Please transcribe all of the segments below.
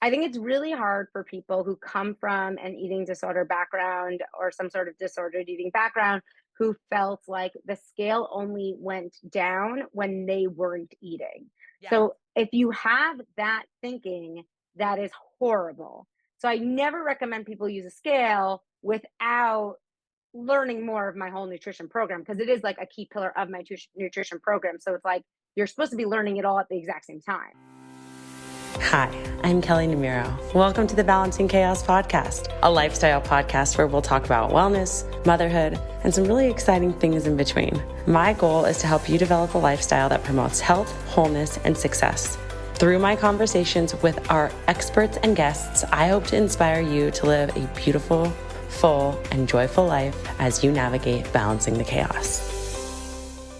I think it's really hard for people who come from an eating disorder background or some sort of disordered eating background who felt like the scale only went down when they weren't eating. Yes. So if you have that thinking, that is horrible. So I never recommend people use a scale without learning more of my whole nutrition program because it is like a key pillar of my nutrition program. So it's like you're supposed to be learning it all at the exact same time. Hi, I'm Kelley Namiro. Welcome to the Balancing Chaos podcast, a lifestyle podcast where we'll talk about wellness, motherhood, and some really exciting things in between. My goal is to help you develop a lifestyle that promotes health, wholeness, and success. Through my conversations with our experts and guests, I hope to inspire you to live a beautiful, full, and joyful life as you navigate balancing the chaos.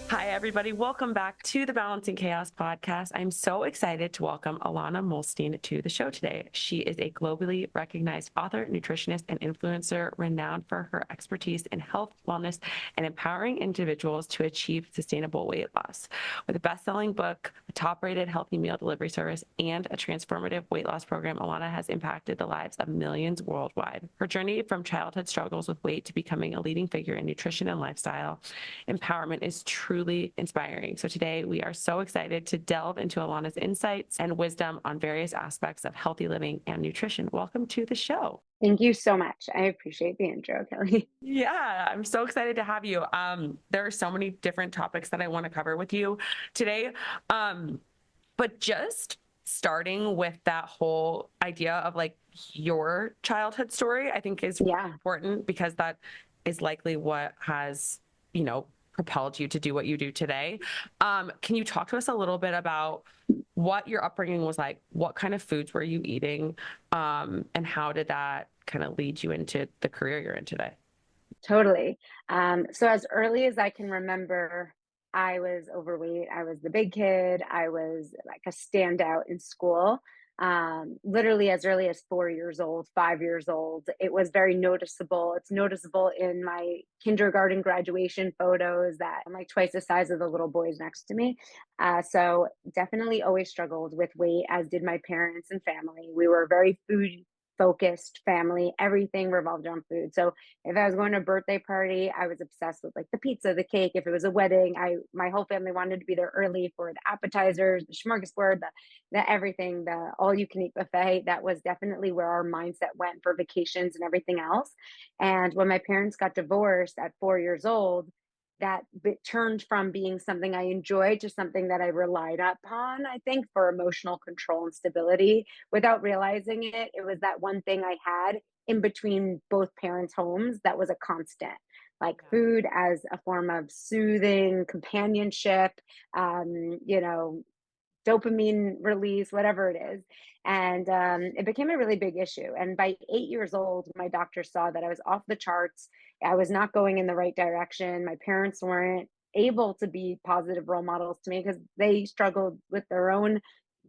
Hi, everybody. Welcome back to the Balancing Chaos podcast. I'm so excited to welcome Ilana Muhlstein to the show today. She is a globally recognized author, nutritionist, and influencer renowned for her expertise in health, wellness, and empowering individuals to achieve sustainable weight loss. With a best-selling book, a top-rated healthy meal delivery service, and a transformative weight loss program, Alana has impacted the lives of millions worldwide. Her journey from childhood struggles with weight to becoming a leading figure in nutrition and lifestyle empowerment is truly inspiring. So today we are so excited to delve into Alana's insights and wisdom on various aspects of healthy living and nutrition. Welcome to the show. Thank you so much. I appreciate the intro, Kelley. Yeah, I'm so excited to have you. There are so many different topics that I want to cover with you today. But just starting with that whole idea of like your childhood story, I think is really Yeah, important because that is likely what has, propelled you to do what you do today. Can you talk to us a little bit about what your upbringing was like? What kind of foods were you eating? And how did that kind of lead you into the career you're in today? totally. So as early as I can remember, I was overweight. I was the big kid. I was like a standout in school. Literally as early as 4 years old, 5 years old. It was very noticeable. It's noticeable in my kindergarten graduation photos that I'm like twice the size of the little boys next to me. So definitely always struggled with weight, as did my parents and family. We were a very food focused family. Everything revolved around food. So if I was going to a birthday party, I was obsessed with like the pizza, the cake. If it was a wedding, I my whole family wanted to be there early for the appetizers, the smorgasbord, the everything, the all you can eat buffet. That was definitely where our mindset went for vacations and everything else. And when my parents got divorced at 4 years old, that bit turned from being something I enjoyed to something that I relied upon, I think, for emotional control and stability. Without realizing it, it was that one thing I had in between both parents' homes that was a constant, like Yeah. food as a form of soothing, companionship, you know, dopamine release, whatever it is. And it became a really big issue. And by 8 years old, my doctor saw that I was off the charts. I was not going in the right direction. My parents weren't able to be positive role models to me because they struggled with their own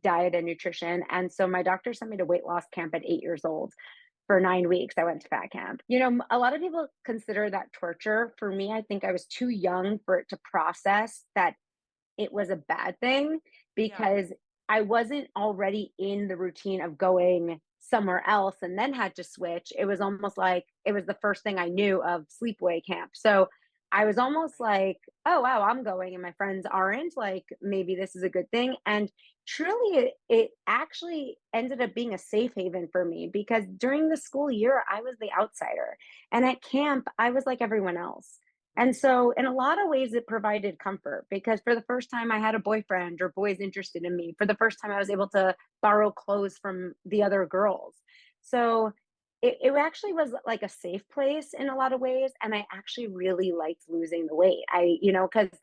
diet and nutrition. And so my doctor sent me to weight loss camp at 8 years old. For 9 weeks, I went to fat camp. A lot of people consider that torture. For me, I think I was too young for it to process that it was a bad thing Yeah. because I wasn't already in the routine of going somewhere else and then had to switch. It was almost like it was the first thing I knew of sleepaway camp. So I was almost Right. like, oh, wow, I'm going and my friends aren't. Like, maybe this is a good thing. And truly, it actually ended up being a safe haven for me because during the school year, I was the outsider. And at camp, I was like everyone else. And Mhm. so, in a lot of ways, it provided comfort because for the first time, I had a boyfriend or boys interested in me. For the first time, I was able to borrow clothes from the other girls. So, it actually was like a safe place in a lot of ways. And I actually really liked losing the weight. Because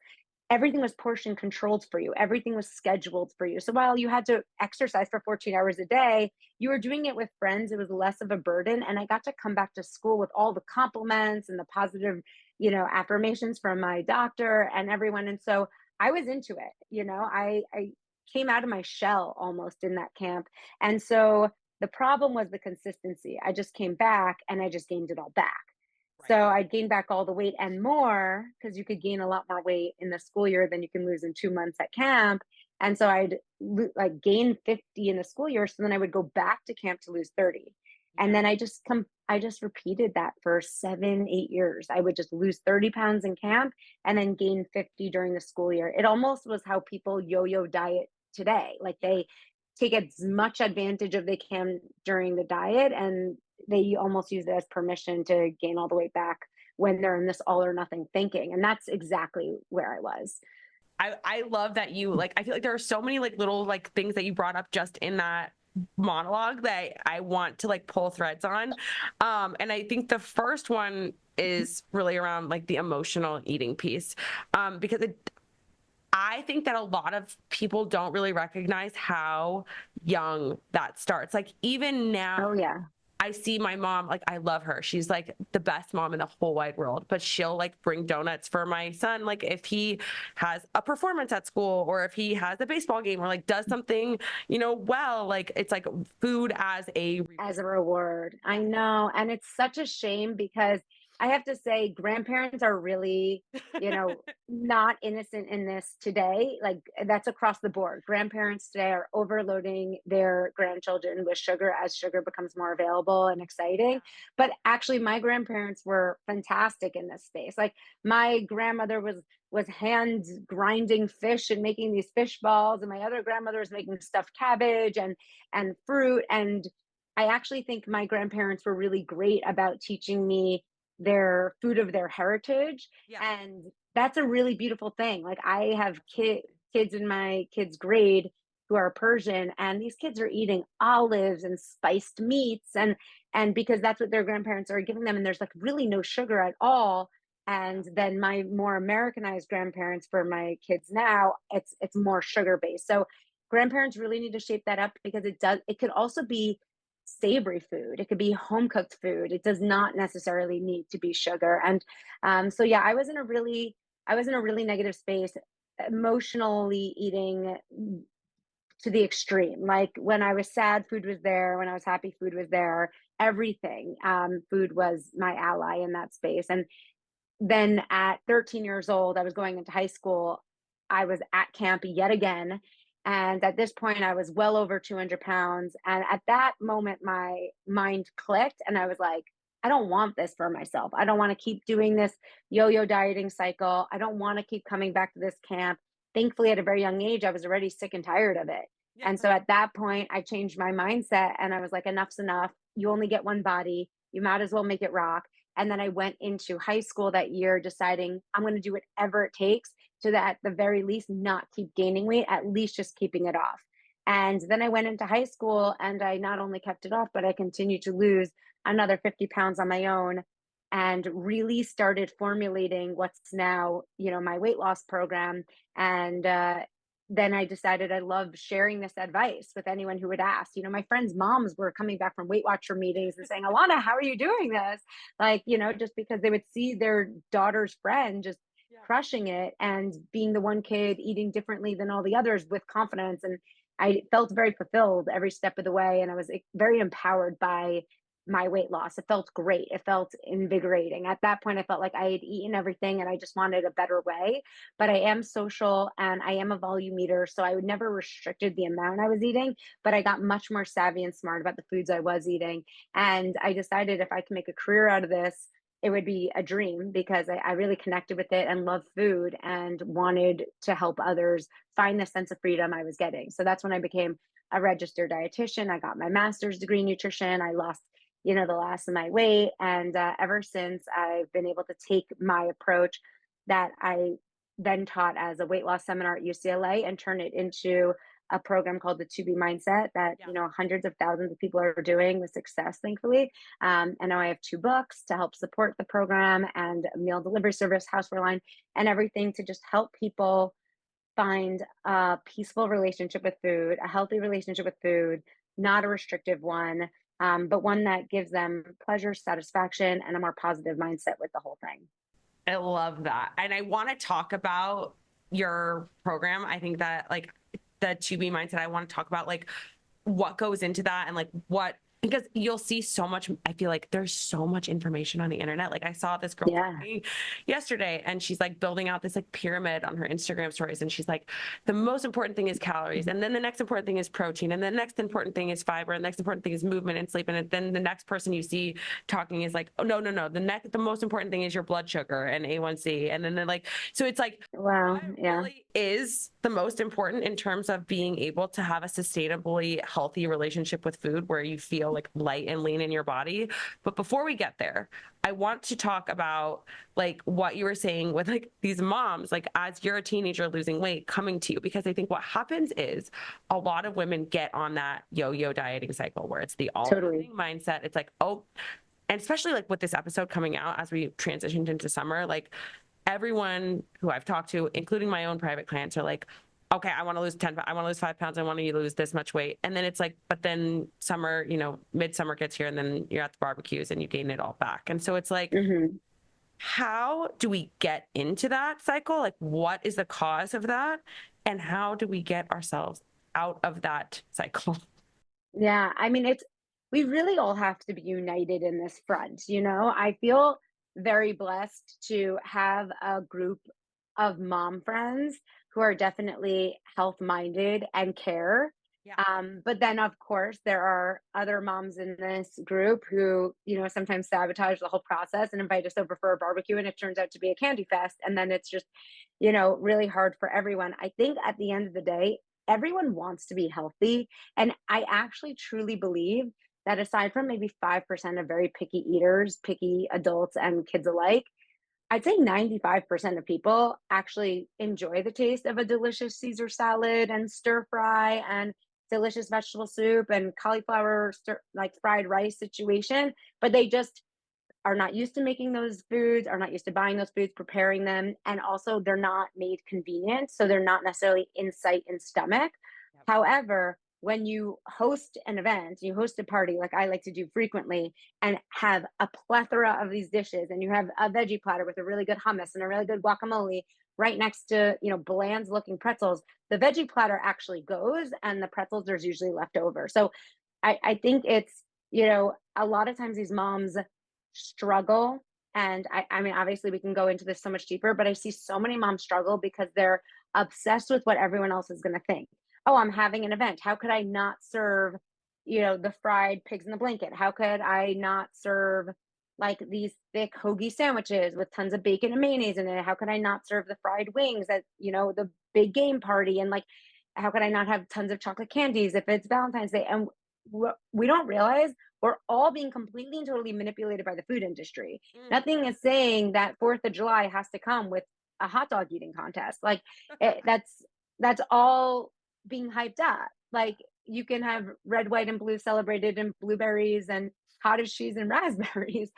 everything was portion controlled for you, everything was scheduled for you. So, while you had to exercise for 14 hours a day, you were doing it with friends. It was less of a burden. And I got to come back to school with all the compliments and the positive affirmations from my doctor and everyone. And so I was into it. I came out of my shell almost in that camp. And so the problem was the consistency. I just came back and I just gained it all back. Right. So I gained back all the weight and more because you could gain a lot more weight in the school year than you can lose in 2 months at camp. And so I'd like gain 50 in the school year. So then I would go back to camp to lose 30. And Yeah. then I just repeated that for 7, 8 years. I would just lose 30 pounds in camp and then gain 50 during the school year. It almost was how people yo-yo diet today. Like Yeah. they take as much advantage of they can during the diet, and they almost use it as permission to gain all the weight back when they're in this all or nothing thinking. And that's exactly where I was. I love that you like, I feel like there are so many like little like things that you brought up just in that monologue that I want to like pull threads on. And I think the first one is really around like the emotional eating piece. Because I think that a lot of people don't really recognize how young that starts. Like even now, Oh yeah. I see my mom, like I love her. She's like the best mom in the whole wide world, but she'll like bring donuts for my son. Like if he has a performance at school or if he has a baseball game or like does something, well, like it's like food as a As reward. a reward. I know. And it's such a shame because I have to say, grandparents are really, not innocent in this today. Like that's across the board. Grandparents today are overloading their grandchildren with sugar as sugar becomes more available and exciting. But actually, my grandparents were fantastic in this space. Like my grandmother was hand grinding fish and making these fish balls, and my other grandmother was making stuffed cabbage and fruit. And I actually think my grandparents were really great about teaching me their food of their heritage. Yeah. And that's a really beautiful thing. Like I have kids in my kids' grade who are Persian, and these kids are eating olives and spiced meats, and because that's what their grandparents are giving them, and there's like really no sugar at all. And then my more Americanized grandparents for my kids now, it's more sugar based. So grandparents really need to shape that up because it could also be savory food. It could be home cooked food. It does not necessarily need to be sugar. And so yeah, I was in a really negative space, emotionally eating to the extreme. Like when I was sad, food was there. When I was happy, food was there. Everything, food was my ally in that space. And then at 13 years old, I was going into high school. I was at camp yet again. And at this point, I was well over 200 pounds. And at that moment, my mind clicked. And I was like, I don't want this for myself. I don't want to keep doing this yo yo dieting cycle. I don't want to keep coming back to this camp. Thankfully, at a very young age, I was already sick and tired of it. Yeah. And so at that point, I changed my mindset and I was like, enough's enough. You only get one body. You might as well make it rock. And then I went into high school that year deciding I'm going to do whatever it takes to that at the very least not keep gaining weight, at least just keeping it off. And then I went into high school and I not only kept it off, but I continued to lose another 50 pounds on my own and really started formulating what's now, my weight loss program. And then I decided I love sharing this advice with anyone who would ask. My friends' moms were coming back from Weight Watcher meetings and saying, Alana, how are you doing this? Like, just because they would see their daughter's friend just Yeah. crushing it and being the one kid eating differently than all the others with confidence. And I felt very fulfilled every step of the way. And I was very empowered by my weight loss. It felt great. It felt invigorating. At that point, I felt like I had eaten everything and I just wanted a better way. But I am social and I am a volume eater. So I would never restricted the amount I was eating, but I got much more savvy and smart about the foods I was eating. And I decided if I can make a career out of this, it would be a dream because I really connected with it and love food and wanted to help others find the sense of freedom I was getting. So that's when I became a registered dietitian. I got my master's degree in nutrition. I lost the last of my weight. And ever since, I've been able to take my approach that I then taught as a weight loss seminar at UCLA and turn it into a program called the 2B mindset that, Yeah. hundreds of thousands of people are doing with success, thankfully. And now I have 2 books to help support the program and a meal delivery service, houseware line, and everything to just help people find a peaceful relationship with food, a healthy relationship with food, not a restrictive one, but one that gives them pleasure, satisfaction, and a more positive mindset with the whole thing. I love that. And I want to talk about your program. I think that like the 2B mindset, I want to talk about like what goes into that and like what because you'll see so much. I feel like there's so much information on the internet. Like I saw this girl Yeah. talking yesterday, and she's like building out this like pyramid on her Instagram stories. And she's like, the most important thing is calories. And then the next important thing is protein. And the next important thing is fiber. And the next important thing is movement and sleep. And then the next person you see talking is like, oh, no, no, no. The most important thing is your blood sugar and A1C. And then they're like, so it's like, Wow. what Yeah. really is the most important in terms of being able to have a sustainably healthy relationship with food where you feel like light and lean in your body. But before we get there, I want to talk about like what you were saying with like these moms, like as you're a teenager losing weight coming to you, because I think what happens is a lot of women get on that yo-yo dieting cycle where it's the all or Totally. nothing mindset. It's like, oh, and especially like with this episode coming out as we transitioned into summer, like everyone who I've talked to, including my own private clients, are like, okay, I want to lose 10, I want to lose 5 pounds. I want to lose this much weight. And then it's like, but then summer, midsummer gets here and then you're at the barbecues and you gain it all back. And so it's like, Hmm. how do we get into that cycle? Like, what is the cause of that? And how do we get ourselves out of that cycle? Yeah. I mean, we really all have to be united in this front. I feel very blessed to have a group of mom friends who are definitely health minded and care. Yeah. But then, of course, there are other moms in this group who, sometimes sabotage the whole process and invite us over for a barbecue, and it turns out to be a candy fest. And then it's just, really hard for everyone. I think at the end of the day, everyone wants to be healthy. And I actually truly believe that aside from maybe 5% of very picky eaters, picky adults and kids alike, I'd say 95% of people actually enjoy the taste of a delicious Caesar salad and stir fry and delicious vegetable soup and cauliflower like fried rice situation, but they just are not used to making those foods, are not used to buying those foods, preparing them, and also they're not made convenient, so they're not necessarily in sight and stomach. Yep. However, when you host an event, you host a party like I like to do frequently, and have a plethora of these dishes, and you have a veggie platter with a really good hummus and a really good guacamole right next to, bland looking pretzels, the veggie platter actually goes and the pretzels there's usually left over. So I think it's, a lot of times these moms struggle. And I mean, obviously, we can go into this so much deeper, but I see so many moms struggle because they're obsessed with what everyone else is going to think. Oh, I'm having an event. How could I not serve, the fried pigs in the blanket? How could I not serve like these thick hoagie sandwiches with tons of bacon and mayonnaise in it? How could I not serve the fried wings at, the big game party? And like, how could I not have tons of chocolate candies if it's Valentine's Day? And we don't realize we're all being completely and totally manipulated by the food industry. Mm. Nothing is saying that 4th of July has to come with a hot dog eating contest. Like that's all being hyped up. Like you can have red, white, and blue celebrated in blueberries and cottage cheese and raspberries.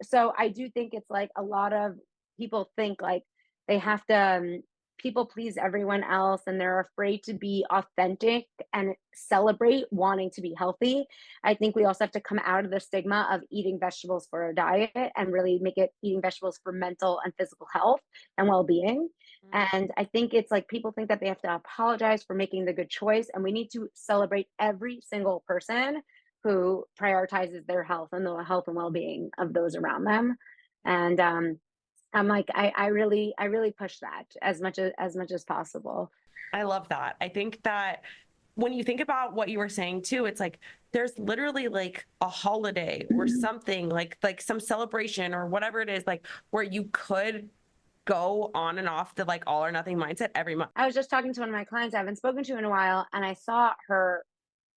So I do think it's like a lot of people think like they have to people please everyone else, and they're afraid to be authentic and celebrate wanting to be healthy. I think we also have to come out of the stigma of eating vegetables for a diet and really make it eating vegetables for mental and physical health and well-being. Mm. And I think it's like people think that they have to apologize for making the good choice, and we need to celebrate every single person who prioritizes their health and the health and well-being of those around them. And I'm like, I really push that as much as possible. I love that. I think that when you think about what you were saying too, it's like there's literally like a holiday or something like some celebration or whatever it is, like where you could go on and off the like all or nothing mindset every month. I was just talking to one of my clients I haven't spoken to in a while, and I saw her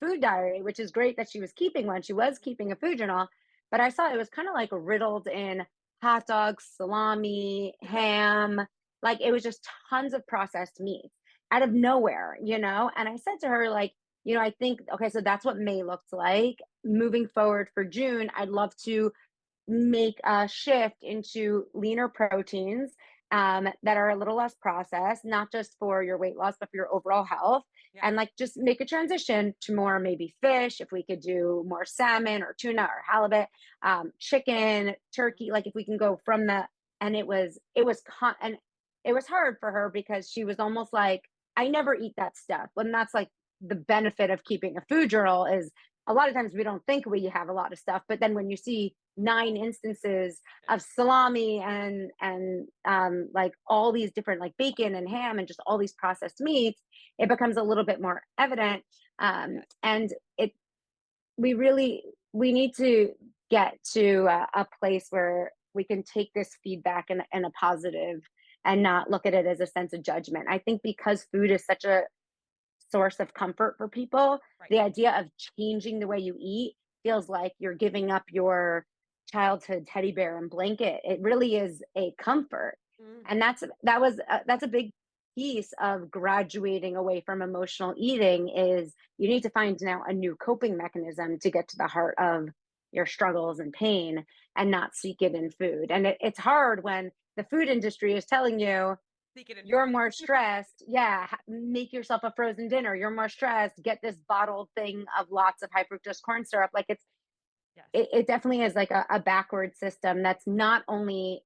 food diary, which is great that she was keeping one. She was keeping a food journal, but I saw it was kind of like riddled in hot dogs, salami, ham. Like it was just tons of processed meats out of nowhere. And I said to her, like, I think, okay, so that's what May looks like. Moving forward for June, I'd love to make a shift into leaner proteins that are a little less processed, not just for your weight loss, but for your overall health. Yeah. And like just make a transition to more maybe fish, if we could do more salmon or tuna or halibut, chicken, turkey. Like if we can go from and and it was hard for her because she was almost like, I never eat that stuff. And that's like the benefit of keeping a food journal is a lot of times we don't think we have a lot of stuff, but then when you see 9 instances of salami and like all these different like bacon and ham and just all these processed meats, it becomes a little bit more evident. And it we need to get to a place where we can take this feedback in a positive and not look at it as a sense of judgment. I think because food is such a source of comfort for people, Right. the idea of changing the way you eat feels like you're giving up your childhood teddy bear and blanket. It really is a comfort. And that's a big piece of graduating away from emotional eating is you need to find now a new coping mechanism to get to the heart of your struggles and pain and not seek it in food. And it's hard when the food industry is telling you Seek it in you're food. more stressed. Yeah, make yourself a frozen dinner. You're more stressed. Get this bottled thing of lots of high fructose corn syrup. Like Yes. it definitely is like a backward system that's not only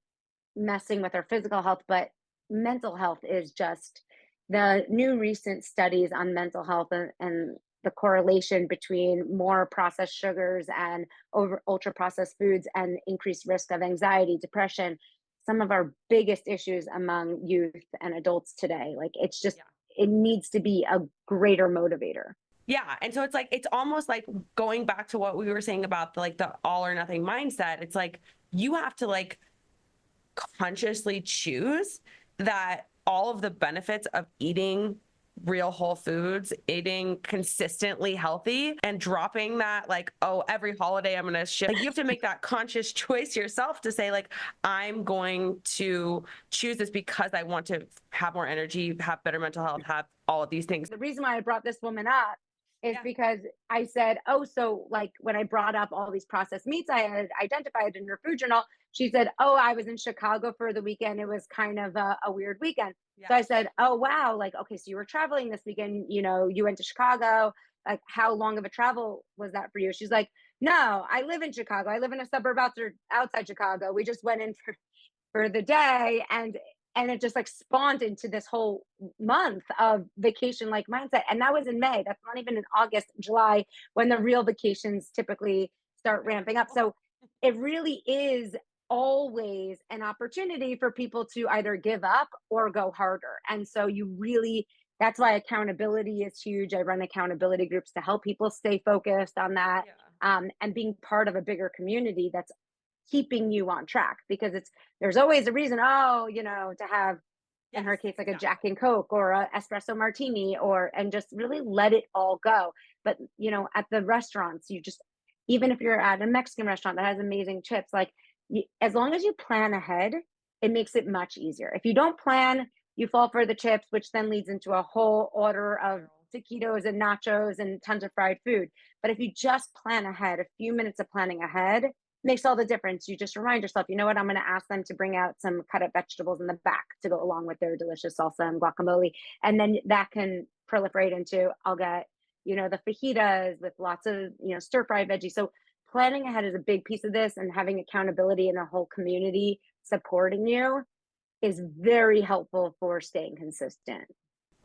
messing with our physical health, but mental health is just the new recent studies on mental health and the correlation between more processed sugars and over ultra processed foods and increased risk of anxiety, depression, some of our biggest issues among youth and adults today. Like it's just, Yeah. it needs to be a greater motivator. Yeah. And so it's like, it's almost like going back to what we were saying about the, like the all or nothing mindset. It's like, you have to like consciously choose that all of the benefits of eating real whole foods, eating consistently healthy and dropping that like, oh, every holiday I'm going to shift. Like you have to make that conscious choice yourself to say like, I'm going to choose this because I want to have more energy, have better mental health, have all of these things. The reason why I brought this woman up is Yeah. because I said, oh, so like when I brought up all these processed meats I had identified in her food journal, she said, oh, I was in Chicago for the weekend. It was kind of a weird weekend. Yeah. So I said, oh, wow. Like, okay, so you were traveling this weekend, you know, you went to Chicago. Like, how long of a travel was that for you? She's like, no, I live in Chicago. I live in a suburb outside Chicago. We just went in for the day and it just like spawned into this whole month of vacation like mindset, and that was in May. That's not even in August, July, when the real vacations typically start ramping up. So it really is always an opportunity for people to either give up or go harder. And so you really, that's why accountability is huge. I run accountability groups to help people stay focused on that. And being part of a bigger community that's keeping you on track, because there's always a reason, oh, you know, to have, in her case, like a Jack and Coke or a espresso martini, and just really let it all go. But you know, at the restaurants, you just, even if you're at a Mexican restaurant that has amazing chips, like as long as you plan ahead, it makes it much easier. If you don't plan, you fall for the chips, which then leads into a whole order of taquitos and nachos and tons of fried food. But if you just plan ahead, a few minutes of planning ahead makes all the difference. You just remind yourself, you know what, I'm going to ask them to bring out some cut up vegetables in the back to go along with their delicious salsa and guacamole. And then that can proliferate into, I'll get, you know, the fajitas with lots of, you know, stir fried veggies. So planning ahead is a big piece of this, and having accountability and a whole community supporting you is very helpful for staying consistent.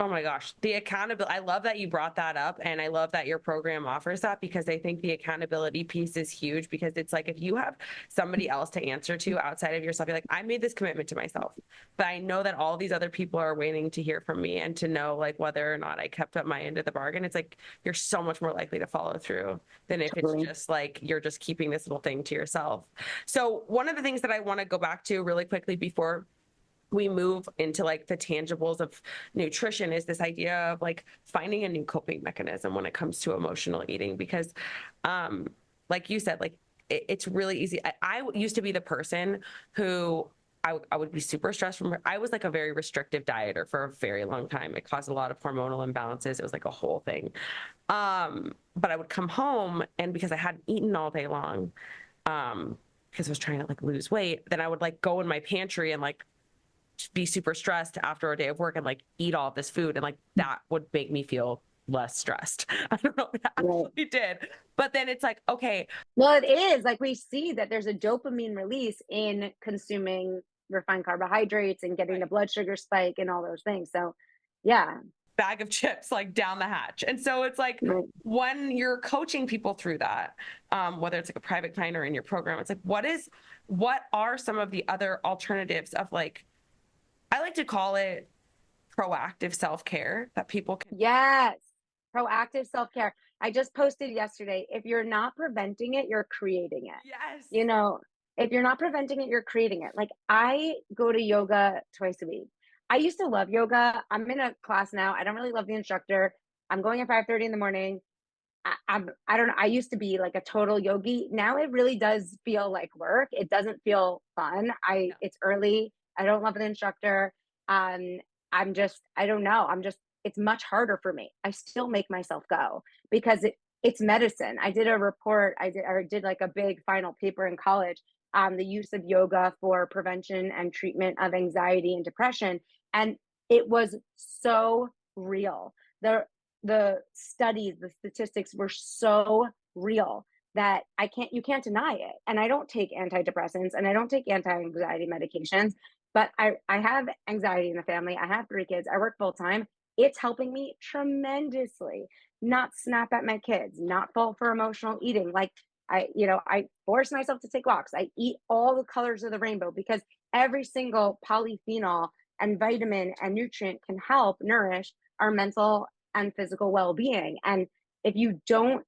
Oh my gosh, the accountability. I love that you brought that up. And I love that your program offers that, because I think the accountability piece is huge, because it's like, if you have somebody else to answer to outside of yourself, you're like, I made this commitment to myself, but I know that all these other people are waiting to hear from me and to know like whether or not I kept up my end of the bargain. It's like, you're so much more likely to follow through than if it's just like, you're just keeping this little thing to yourself. So one of the things that I want to go back to really quickly before we move into like the tangibles of nutrition is this idea of like finding a new coping mechanism when it comes to emotional eating, because like you said, like it's really easy. I used to be the person who I would be super stressed from, I was like a very restrictive dieter for a very long time. It caused a lot of hormonal imbalances. It was like a whole thing. But I would come home, and because I hadn't eaten all day long, because I was trying to like lose weight, then I would like go in my pantry and like be super stressed after a day of work and like eat all of this food, and like that would make me feel less stressed. I don't know if it actually did, but then it's like, okay. Well, it is like we see that there's a dopamine release in consuming refined carbohydrates and getting the blood sugar spike and all those things. So yeah. bag of chips like down the hatch. And so it's like Right. when you're coaching people through that, whether it's like a private client or in your program, it's like, what are some of the other alternatives of like, I like to call it proactive self-care that people can. Yes. Proactive self-care. I just posted yesterday, if you're not preventing it, you're creating it. Yes. You know, if you're not preventing it, you're creating it. Like I go to yoga twice a week. I used to love yoga. I'm in a class now. I don't really love the instructor. I'm going at 5:30 in the morning. I don't know. I used to be like a total yogi. Now it really does feel like work. It doesn't feel fun. No. It's early. I don't love the instructor. Um, I don't know. It's much harder for me. I still make myself go because it's medicine. I did a report. I did like a big final paper in college on the use of yoga for prevention and treatment of anxiety and depression. And it was so real. The studies, the statistics were so real that you can't deny it. And I don't take antidepressants and I don't take anti-anxiety medications, but I have anxiety in the family. I have 3 kids. I work full time. It's helping me tremendously. Not snap at my kids, not fall for emotional eating. Like I force myself to take walks. I eat all the colors of the rainbow because every single polyphenol and vitamin and nutrient can help nourish our mental and physical well-being. And if you don't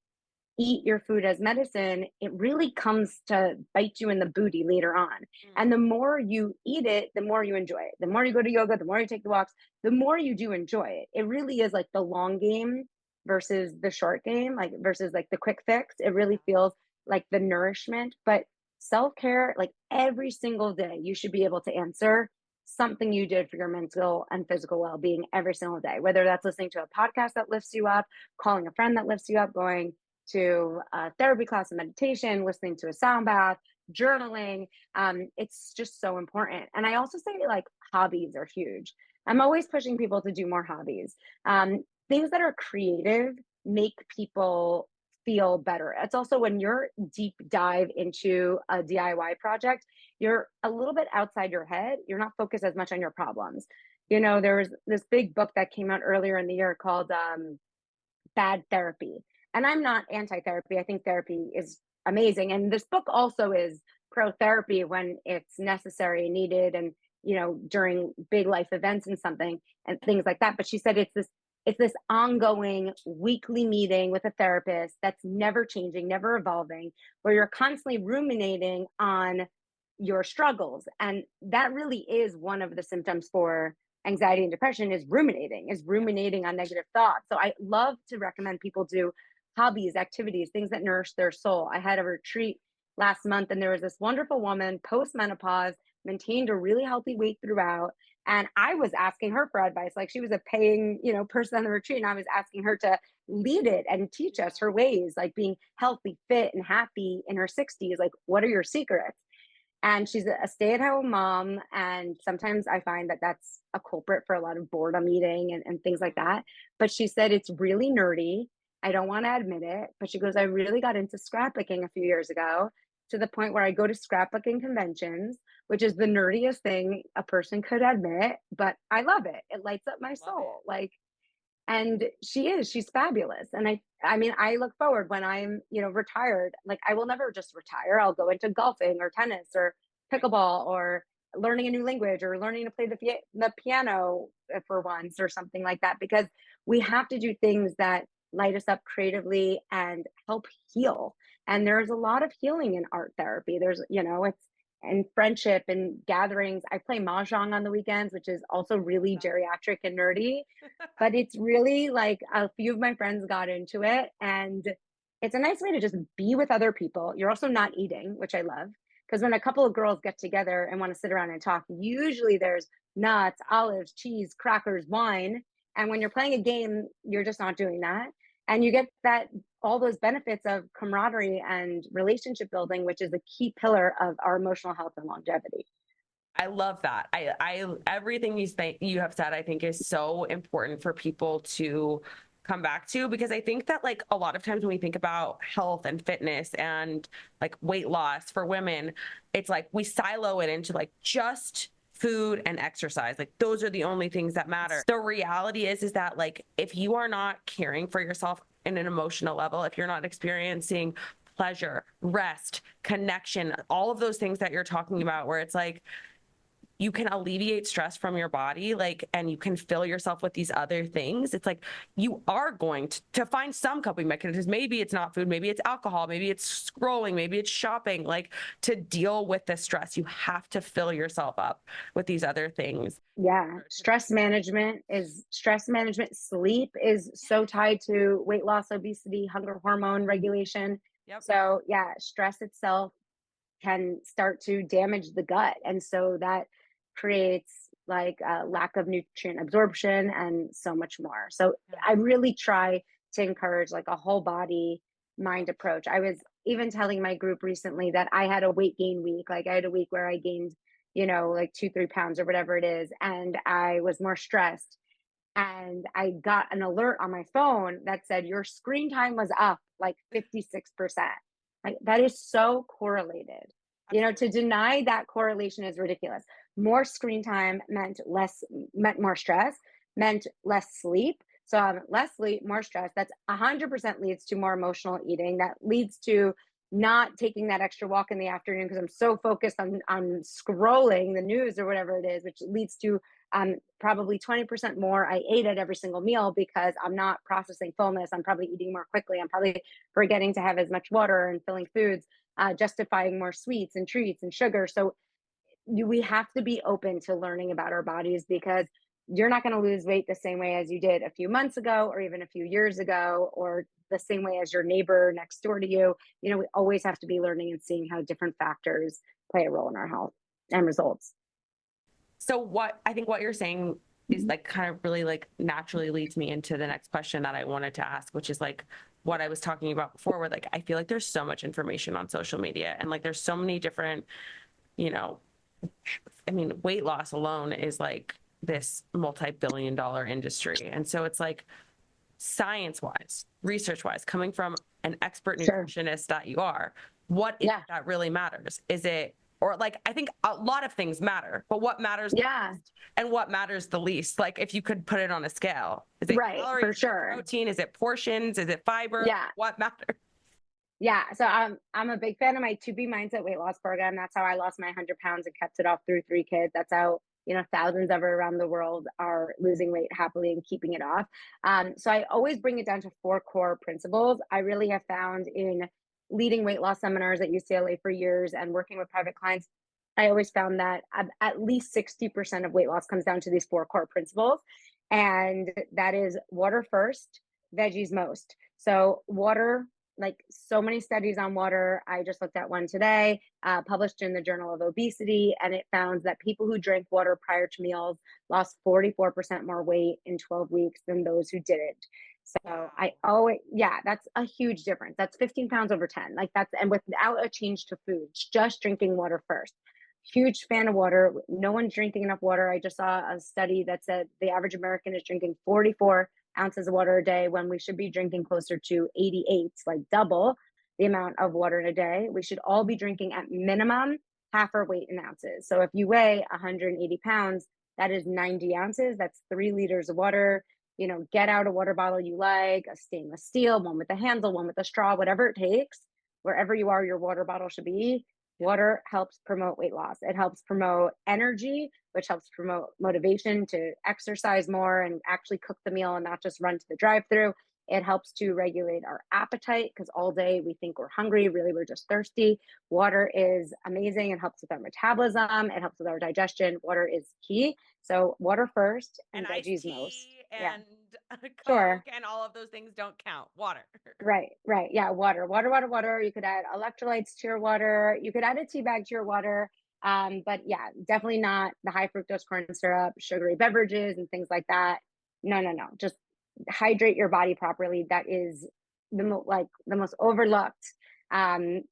eat your food as medicine, it really comes to bite you in the booty later on. And the more you eat it, the more you enjoy it. The more you go to yoga, the more you take the walks, the more you do enjoy it. It really is like the long game versus the short game, like versus like the quick fix. It really feels like the nourishment. But self-care, like every single day, you should be able to answer something you did for your mental and physical well-being every single day, whether that's listening to a podcast that lifts you up, calling a friend that lifts you up, going to a therapy class of meditation, listening to a sound bath, journaling. It's just so important. And I also say like hobbies are huge. I'm always pushing people to do more hobbies. Things that are creative make people feel better. It's also when you're deep dive into a DIY project, you're a little bit outside your head. You're not focused as much on your problems. There was this big book that came out earlier in the year called Bad Therapy. And I'm not anti-therapy. I think therapy is amazing. And this book also is pro therapy when it's necessary and needed and during big life events and something and things like that. But she said it's this ongoing weekly meeting with a therapist that's never changing, never evolving, where you're constantly ruminating on your struggles. And that really is one of the symptoms for anxiety and depression is ruminating on negative thoughts. So I love to recommend people do hobbies, activities, things that nourish their soul. I had a retreat last month and there was this wonderful woman post-menopause, maintained a really healthy weight throughout. And I was asking her for advice. Like she was a paying, person on the retreat. And I was asking her to lead it and teach us her ways, like being healthy, fit, and happy in her 60s. Like, what are your secrets? And she's a stay-at-home mom. And sometimes I find that that's a culprit for a lot of boredom eating and things like that. But she said it's really nerdy. I don't want to admit it, but she goes, I really got into scrapbooking a few years ago to the point where I go to scrapbooking conventions, which is the nerdiest thing a person could admit, but I love it. It lights up my soul. Like, and she's fabulous. And I mean, I look forward when I'm, retired, like I will never just retire. I'll go into golfing or tennis or pickleball or learning a new language or learning to play the piano for once or something like that, because we have to do things that light us up creatively and help heal. And there's a lot of healing in art therapy. There's, it's and friendship and gatherings. I play mahjong on the weekends, which is also really geriatric and nerdy, but it's really like a few of my friends got into it. And it's a nice way to just be with other people. You're also not eating, which I love. Because when a couple of girls get together and want to sit around and talk, usually there's nuts, olives, cheese, crackers, wine. And when you're playing a game, you're just not doing that. And you get all those benefits of camaraderie and relationship building, which is a key pillar of our emotional health and longevity. I love that. Everything you have said, I think is so important for people to come back to, because I think that like a lot of times when we think about health and fitness and like weight loss for women, it's like we silo it into like just food and exercise. Like those are the only things that matter. The reality is that like, if you are not caring for yourself in an emotional level, if you're not experiencing pleasure, rest, connection, all of those things that you're talking about, where it's like, you can alleviate stress from your body, like, and you can fill yourself with these other things. It's like you are going to find some coping mechanisms. Maybe it's not food, maybe it's alcohol, maybe it's scrolling, maybe it's shopping. Like, to deal with the stress, you have to fill yourself up with these other things. Yeah. Stress management, sleep is so tied to weight loss, obesity, hunger hormone regulation. Yep. So, yeah, stress itself can start to damage the gut. And so that creates like a lack of nutrient absorption and so much more. So I really try to encourage like a whole body mind approach. I was even telling my group recently that I had a weight gain week. Like I had a week where I gained, like 2, 3 pounds or whatever it is. And I was more stressed. And I got an alert on my phone that said your screen time was up like 56%. Like that is so correlated. To deny that correlation is ridiculous. More screen time meant more stress, meant less sleep. So less sleep, more stress. That's 100% leads to more emotional eating. That leads to not taking that extra walk in the afternoon because I'm so focused on scrolling the news or whatever it is, which leads to probably 20% more I ate at every single meal because I'm not processing fullness. I'm probably eating more quickly. I'm probably forgetting to have as much water and filling foods, justifying more sweets and treats and sugar. So we have to be open to learning about our bodies because you're not going to lose weight the same way as you did a few months ago or even a few years ago or the same way as your neighbor next door to you. We always have to be learning and seeing how different factors play a role in our health and results. So what you're saying is like kind of really like naturally leads me into the next question that I wanted to ask, which is like what I was talking about before, where like I feel like there's so much information on social media and like there's so many different, weight loss alone is like this multi-billion-dollar industry. And so it's like science wise, research wise, coming from an expert nutritionist that you are, what is that really matters? Is it, or like, I think a lot of things matter, but what matters most and what matters the least? Like if you could put it on a scale, is it calories, for sure. protein? Is it portions? Is it fiber? Yeah. What matters? Yeah. So I'm a big fan of my 2B Mindset weight loss program. That's how I lost my 100 pounds and kept it off through 3 kids. That's how, thousands of around the world are losing weight happily and keeping it off. So I always bring it down to 4 core principles. I really have found in leading weight loss seminars at UCLA for years and working with private clients, I always found that at least 60% of weight loss comes down to these 4 core principles. And that is water first, veggies most. So water, like so many studies on water. I just looked at one today, published in the Journal of Obesity, and it found that people who drank water prior to meals lost 44% more weight in 12 weeks than those who didn't. So that's a huge difference. That's 15 pounds over 10. Like and without a change to food, just drinking water first. Huge fan of water. No one's drinking enough water. I just saw a study that said the average American is drinking 44 ounces of water a day when we should be drinking closer to 88, like double the amount of water in a day. We should all be drinking at minimum half our weight in ounces. So if you weigh 180 pounds, that is 90 ounces. That's 3 liters of water. Get out a water bottle you like, a stainless steel, one with a handle, one with a straw, whatever it takes. Wherever you are, your water bottle should be. Water helps promote weight loss. It helps promote energy, which helps promote motivation to exercise more and actually cook the meal and not just run to the drive-through. It helps to regulate our appetite because all day we think we're hungry. Really, we're just thirsty. Water is amazing. It helps with our metabolism. It helps with our digestion. Water is key. So water first and veggies most. And Coke sure. And all of those things don't count. Water. Right. Yeah. Water. You could add electrolytes to your water. You could add a tea bag to your water. But yeah, definitely not the high fructose corn syrup, sugary beverages and things like that. No. Just hydrate your body properly. That is the most overlooked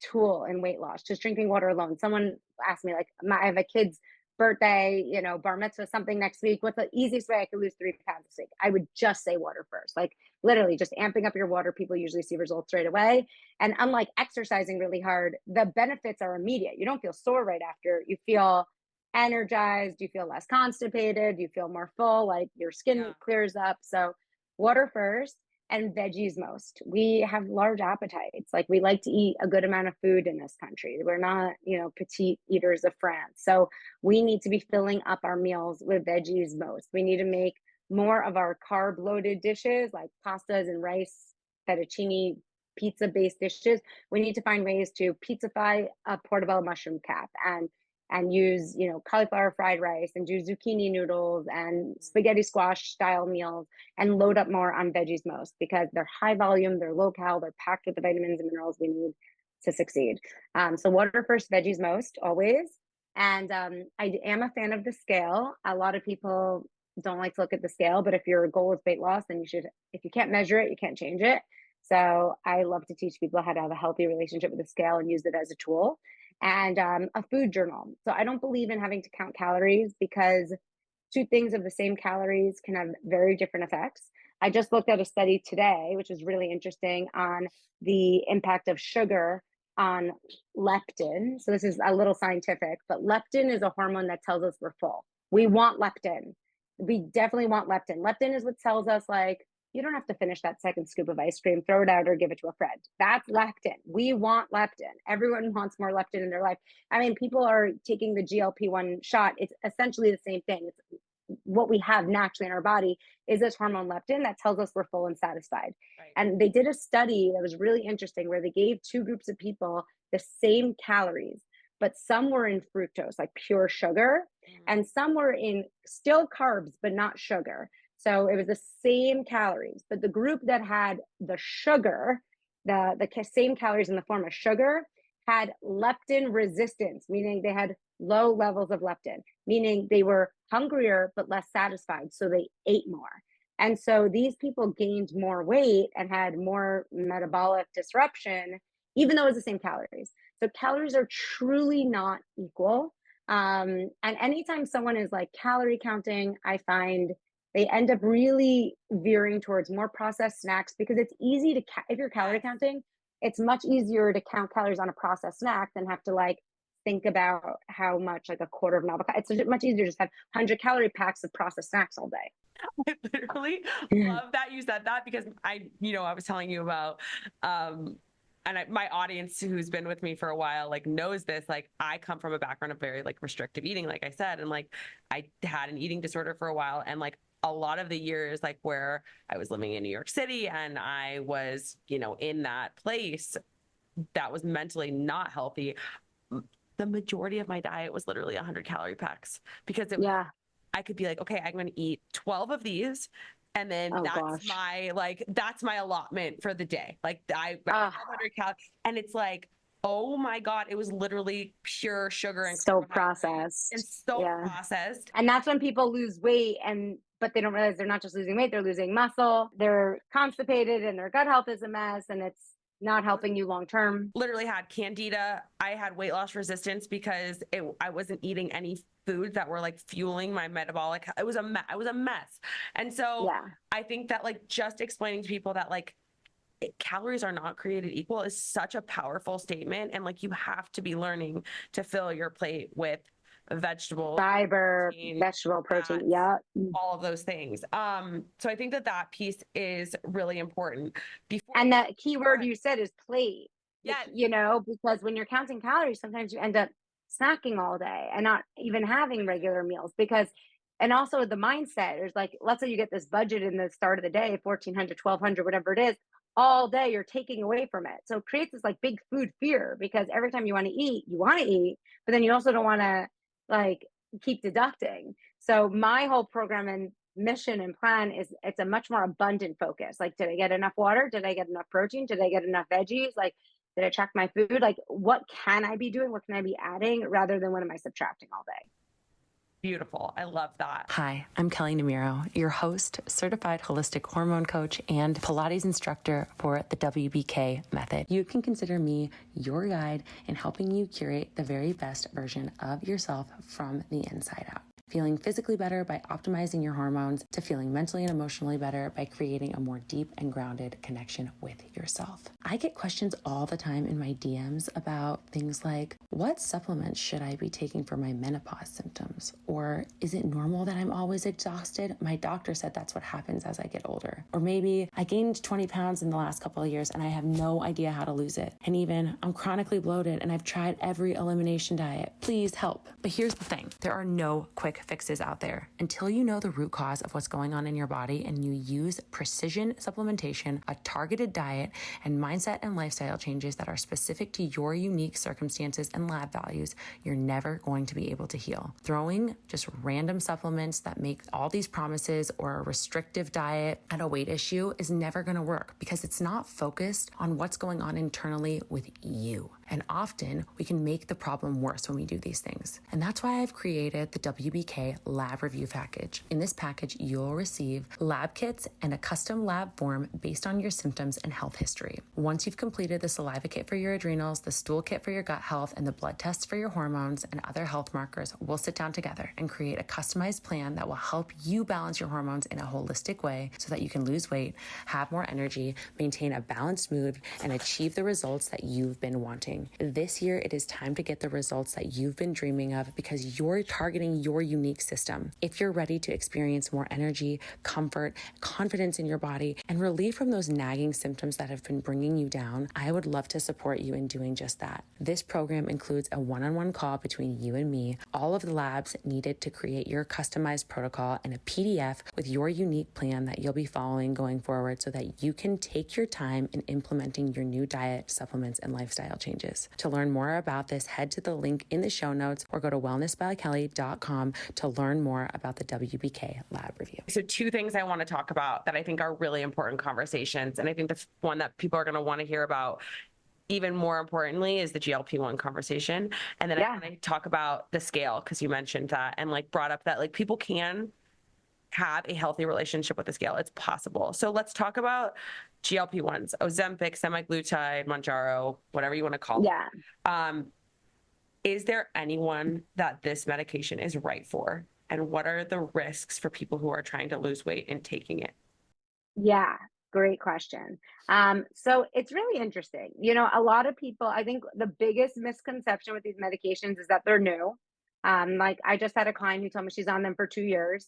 tool in weight loss. Just drinking water alone. Someone asked me like, I have a kid's birthday, bar mitzvah, something next week. What's the easiest way I could lose 3 pounds this week? I would just say water first. Like literally just amping up your water. People usually see results right away. And unlike exercising really hard, the benefits are immediate. You don't feel sore right after. You feel energized? Do you feel less constipated? Do you feel more full? Like your skin Yeah. clears up. So water first and veggies most. We have large appetites. Like we like to eat a good amount of food in this country. We're not, petite eaters of France. So we need to be filling up our meals with veggies most. We need to make more of our carb loaded dishes like pastas and rice, fettuccine, pizza based dishes. We need to find ways to pizzafy a portobello mushroom cap and use, cauliflower fried rice and do zucchini noodles and spaghetti squash style meals and load up more on veggies most because they're high volume, they're low cal, they're packed with the vitamins and minerals we need to succeed. So water first, veggies most, always. And I am a fan of the scale. A lot of people don't like to look at the scale, but if your goal is weight loss, then you should, if you can't measure it, you can't change it. So I love to teach people how to have a healthy relationship with the scale and use it as a tool. And a food journal. So I don't believe in having to count calories because two things of the same calories can have very different effects. I just looked at a study today, which is really interesting, on the impact of sugar on leptin. So this is a little scientific, but leptin is a hormone that tells us we're full. We want leptin. We definitely want leptin. Leptin is what tells us, like, you don't have to finish that second scoop of ice cream, throw it out or give it to a friend. That's leptin. We want leptin. Everyone wants more leptin in their life. I mean, people are taking the GLP-1 shot. It's essentially the same thing. It's what we have naturally in our body is this hormone leptin that tells us we're full and satisfied. Right. And they did a study that was really interesting where they gave two groups of people the same calories, but some were in fructose, like pure sugar, and some were in still carbs, but not sugar. So it was the same calories, but the group that had the sugar, the same calories in the form of sugar, had leptin resistance, meaning they had low levels of leptin, meaning they were hungrier but less satisfied. So they ate more. And so these people gained more weight and had more metabolic disruption, even though it was the same calories. So calories are truly not equal. And anytime someone is like calorie counting, I find they end up really veering towards more processed snacks because it's easy to, if you're calorie counting, it's much easier to count calories on a processed snack than have to like think about how much, like a quarter of an avocado. It's much easier to just have 100-calorie packs of processed snacks all day. I literally love that you said that because I was telling you about, my audience who's been with me for a while, like knows this, like I come from a background of very like restrictive eating, like I said, and like I had an eating disorder for a while. And like a lot of the years, like where I was living in New York City and I was, in that place that was mentally not healthy, the majority of my diet was literally 100-calorie packs because I could be like, okay, I'm going to eat 12 of these. And then that's my allotment for the day. Like I 100 calories, and it's like, oh my God, it was literally pure sugar and so processed. And so processed. And that's when people lose weight but they don't realize they're not just losing weight, they're losing muscle, they're constipated and their gut health is a mess and it's not helping you long term. Literally had candida. I had weight loss resistance because I wasn't eating any foods that were like fueling my metabolic. It was a mess. And so I think that like just explaining to people that like calories are not created equal is such a powerful statement. And like you have to be learning to fill your plate with vegetable fiber, vegetable protein, all of those things. So I think that piece is really important. And that key word you said is plate. Because when you're counting calories, sometimes you end up snacking all day and not even having regular meals and also the mindset is like, let's say you get this budget in the start of the day, 1,400, 1,200, whatever it is, all day you're taking away from it. So it creates this like big food fear because every time you want to eat, but then you also don't want to like keep deducting. So my whole program and mission and plan is it's a much more abundant focus. Like, did I get enough water? Did I get enough protein? Did I get enough veggies? Like, did I track my food? Like, what can I be doing? What can I be adding rather than what am I subtracting all day? Beautiful. I love that. Hi, I'm Kelley Namiro, your host, certified holistic hormone coach, and Pilates instructor for the WBK method. You can consider me your guide in helping you curate the very best version of yourself from the inside out. If feeling physically better by optimizing your hormones to feeling mentally and emotionally better by creating a more deep and grounded connection with yourself. I get questions all the time in my DMs about things like, what supplements should I be taking for my menopause symptoms? Or is it normal that I'm always exhausted? My doctor said that's what happens as I get older. Or maybe I gained 20 pounds in the last couple of years and I have no idea how to lose it. And even I'm chronically bloated and I've tried every elimination diet. Please help. But here's the thing. There are no quick fixes out there. Until you know the root cause of what's going on in your body and you use precision supplementation, a targeted diet, and mindset and lifestyle changes that are specific to your unique circumstances and lab values, you're never going to be able to heal. Throwing just random supplements that make all these promises or a restrictive diet at a weight issue is never going to work because it's not focused on what's going on internally with you. And often we can make the problem worse when we do these things. And that's why I've created the WBK Lab Review Package. In this package, you'll receive lab kits and a custom lab form based on your symptoms and health history. Once you've completed the saliva kit for your adrenals, the stool kit for your gut health, and the blood tests for your hormones and other health markers, we'll sit down together and create a customized plan that will help you balance your hormones in a holistic way so that you can lose weight, have more energy, maintain a balanced mood, and achieve the results that you've been wanting. This year, it is time to get the results that you've been dreaming of because you're targeting your unique system. If you're ready to experience more energy, comfort, confidence in your body, and relief from those nagging symptoms that have been bringing you down, I would love to support you in doing just that. This program includes a one-on-one call between you and me, all of the labs needed to create your customized protocol, and a PDF with your unique plan that you'll be following going forward so that you can take your time in implementing your new diet, supplements, and lifestyle changes. To learn more about this, head to the link in the show notes or go to wellnessbykelley.com to learn more about the WBK Lab Review. So 2 things I want to talk about that I think are really important conversations. And I think the one that people are going to want to hear about even more importantly is the GLP-1 conversation. And then I want to talk about the scale because you mentioned that and like brought up that like people can have a healthy relationship with the scale. It's possible. So let's talk about GLP-1s, Ozempic, semaglutide, Mounjaro, whatever you want to call it. Is there anyone that this medication is right for? And what are the risks for people who are trying to lose weight and taking it? Yeah, great question. So it's really interesting. A lot of people, I think the biggest misconception with these medications is that they're new. Like I just had a client who told me she's on them for 2 years.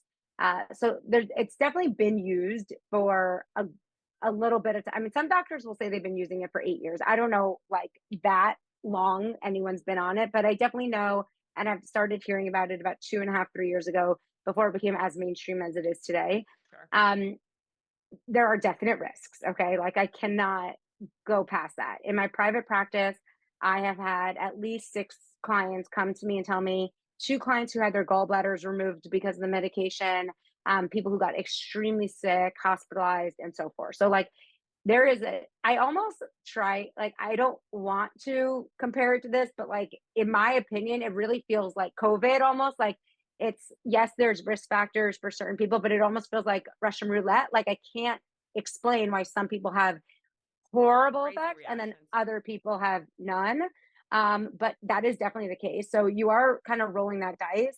So it's definitely been used for a little bit of time. I mean, some doctors will say they've been using it for 8 years. I don't know like that long anyone's been on it, but I definitely know, and I've started hearing about it about 2.5, 3 years ago before it became as mainstream as it is today. Sure. There are definite risks. Okay. Like I cannot go past that. In my private practice, I have had at least 6 clients come to me and tell me 2 clients who had their gallbladders removed because of the medication, people who got extremely sick, hospitalized, and so forth. So, like, I almost try, like, I don't want to compare it to this, but like, in my opinion, it really feels like COVID almost like yes, there's risk factors for certain people, but it almost feels like Russian roulette. Like, I can't explain why some people have horrible Crazy effects and then reactions. other people have none. But that is definitely the case. So you are kind of rolling that dice.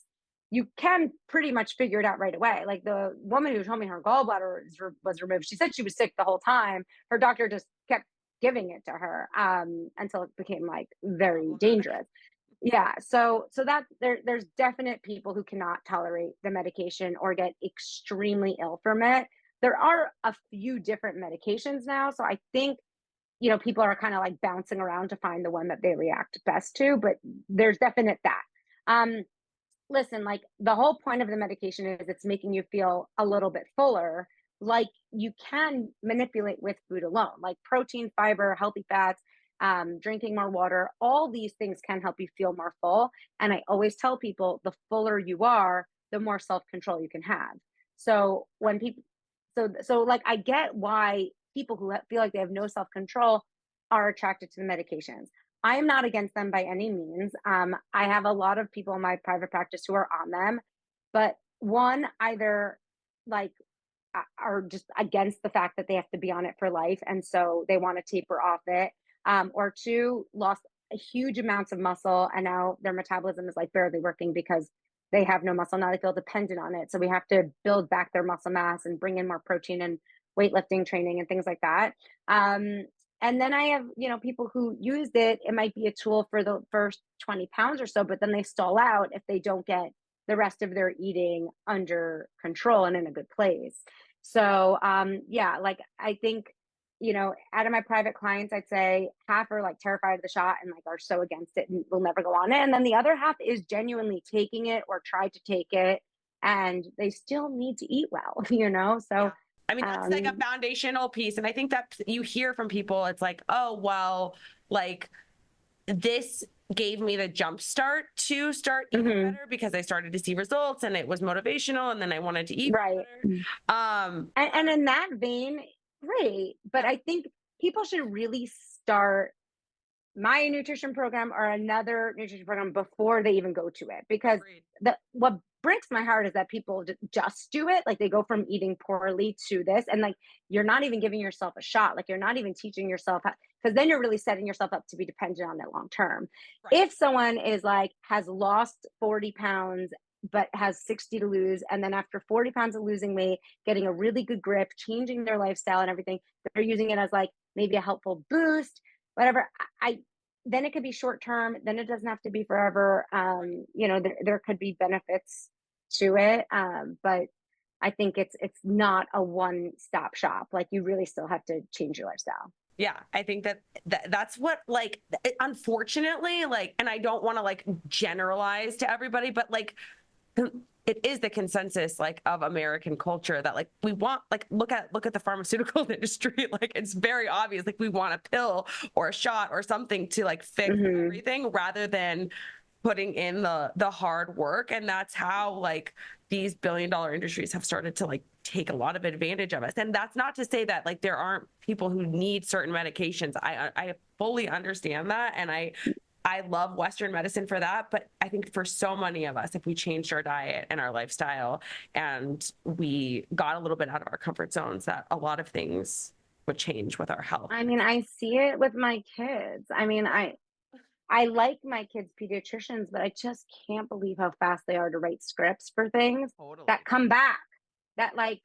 You can pretty much figure it out right away. Like the woman who told me her gallbladder was removed, she said she was sick the whole time. Her doctor just kept giving it to her until it became like very Problematic. dangerous. Yeah, so that there's definite people who cannot tolerate the medication or get extremely ill from it. There are a few different medications now, so I think people are kind of like bouncing around to find the one that they react best to, but there's definite that. Um, Listen, like the whole point of the medication is it's making you feel a little bit fuller. Like you can manipulate with food alone, like protein, fiber, healthy fats, drinking more water. All these things can help you feel more full. And I always tell people the fuller you are, the more self control you can have. So when people, so like I get why people who feel like they have no self control are attracted to the medications. I am not against them by any means. I have a lot of people in my private practice who are on them, but one either like are just against the fact that they have to be on it for life, and so they want to taper off it, or two, lost huge amounts of muscle, and now their metabolism is like barely working because they have no muscle. Now they feel dependent on it. So we have to build back their muscle mass and bring in more protein and weightlifting training and things like that. Um, and then I have, people who used it. It might be a tool for the first 20 pounds or so, but then they stall out if they don't get the rest of their eating under control and in a good place. So, yeah, like I think, out of my private clients, I'd say half are like terrified of the shot and like are so against it and will never go on it. And then the other half is genuinely taking it or tried to take it and they still need to eat well, Yeah. So, I mean, that's like a foundational piece. And I think that you hear from people, it's like, oh, well, like this gave me the jump start to start eating better because I started to see results and it was motivational and then I wanted to eat right. better. And in that vein, great. But I think people should really start my nutrition program or another nutrition program before they even go to it, because what breaks my heart is that people just do it, like they go from eating poorly to this, and like you're not even giving yourself a shot, like you're not even teaching yourself how, because then you're really setting yourself up to be dependent on it long term. If someone is like has lost 40 pounds but has 60 to lose, and then after 40 pounds of losing weight, getting a really good grip, changing their lifestyle and everything, they're using it as like maybe a helpful boost, whatever. I Then it could be short term, then it doesn't have to be forever. There could be benefits to it. But I think it's not a one stop shop. Like you really still have to change your lifestyle. Yeah, I think that's what, like, unfortunately, like, and I don't want to like generalize to everybody, but like it is the consensus like of American culture that like we want, like look at the pharmaceutical industry, like it's very obvious, like we want a pill or a shot or something to like fix everything rather than putting in the hard work. And that's how like these billion-dollar industries have started to like take a lot of advantage of us. And that's not to say that like there aren't people who need certain medications. I fully understand that, and I love Western medicine for that. But I think for so many of us, if we changed our diet and our lifestyle and we got a little bit out of our comfort zones, that a lot of things would change with our health. I mean, I see it with my kids. I mean, I like my kids' pediatricians, but I just can't believe how fast they are to write scripts for things that come back. That like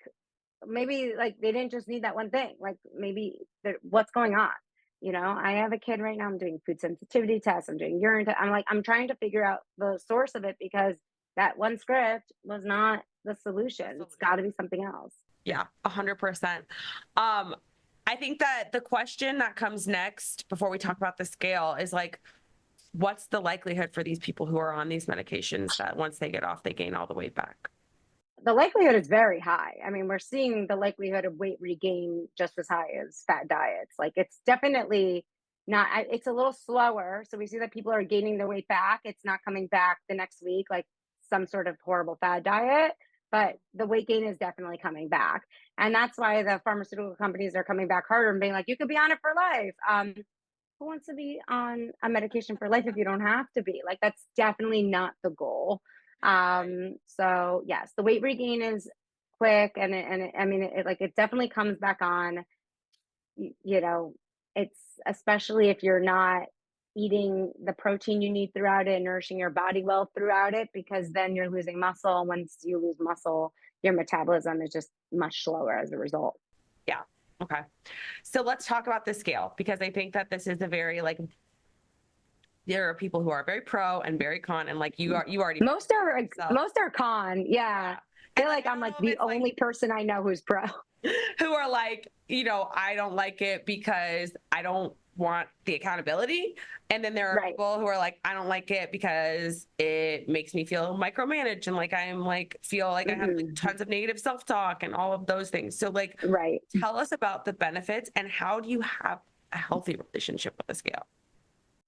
maybe like they didn't just need that one thing. Like maybe what's going on? I have a kid right now. I'm doing food sensitivity tests. I'm doing urine tests. I'm trying to figure out the source of it because that one script was not the solution. It's got to be something else. Yeah, 100%. I think that the question that comes next before we talk about the scale is like, what's the likelihood for these people who are on these medications that once they get off, they gain all the weight back? The likelihood is very high. I mean, we're seeing the likelihood of weight regain just as high as fat diets. Like it's definitely not, it's a little slower. So we see that people are gaining their weight back. It's not coming back the next week, like some sort of horrible fad diet, but the weight gain is definitely coming back. And that's why the pharmaceutical companies are coming back harder and being like, you could be on it for life. Who wants to be on a medication for life if you don't have to be? Like, that's definitely not the goal. So yes, the weight regain is quick, and I mean, it definitely comes back on. It's especially if you're not eating the protein you need throughout it, nourishing your body well throughout it, because then you're losing muscle. And once you lose muscle, your metabolism is just much slower as a result. Yeah. Okay. So let's talk about the scale, because I think that this is a very like, there are people who are very pro and very con, and like you already most are con. Yeah. I feel like I'm like the only person I know who's pro. Who are like, I don't like it because I don't want the accountability. And then there are people who are like, I don't like it because it makes me feel micromanaged and like I'm like feel like I have like tons of negative self-talk and all of those things. So like tell us about the benefits and how do you have a healthy relationship with the scale?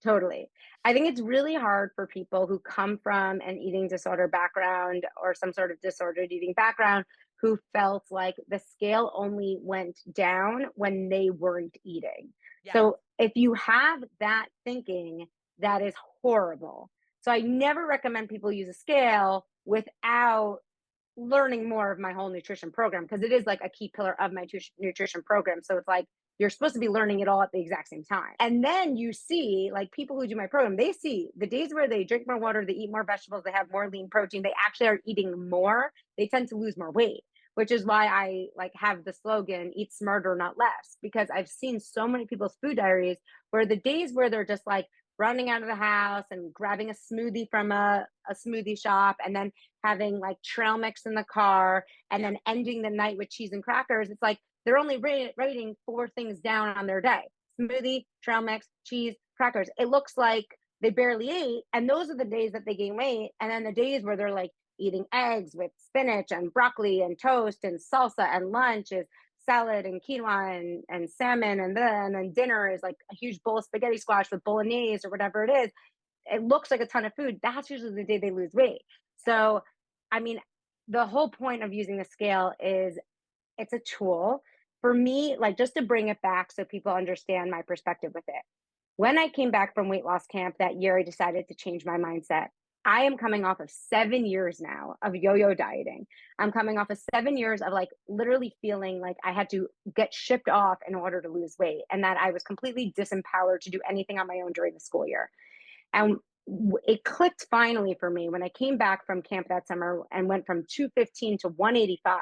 Totally. I think it's really hard for people who come from an eating disorder background or some sort of disordered eating background who felt like the scale only went down when they weren't eating. Yeah. So if you have that thinking, that is horrible. So I never recommend people use a scale without learning more of my whole nutrition program, because it is like a key pillar of my nutrition program. So it's like, you're supposed to be learning it all at the exact same time. And then you see, like, people who do my program, they see the days where they drink more water, they eat more vegetables, they have more lean protein, they actually are eating more, they tend to lose more weight, which is why I like have the slogan, eat smarter, not less, because I've seen so many people's food diaries where the days where they're just like running out of the house and grabbing a smoothie from a smoothie shop and then having like trail mix in the car and then ending the night with cheese and crackers, it's like they're only writing 4 things down on their day: smoothie, trail mix, cheese, crackers. It looks like they barely ate. And those are the days that they gain weight. And then the days where they're like eating eggs with spinach and broccoli and toast and salsa, and lunch is salad and quinoa and salmon, and then dinner is like a huge bowl of spaghetti squash with bolognese or whatever it is. It looks like a ton of food. That's usually the day they lose weight. So, I mean, the whole point of using the scale is it's a tool for me, like, just to bring it back so people understand my perspective with it. When I came back from weight loss camp that year, I decided to change my mindset. I am coming off of 7 years now of yo-yo dieting. I'm coming off of 7 years of like literally feeling like I had to get shipped off in order to lose weight, and that I was completely disempowered to do anything on my own during the school year. And it clicked finally for me when I came back from camp that summer and went from 215 to 185,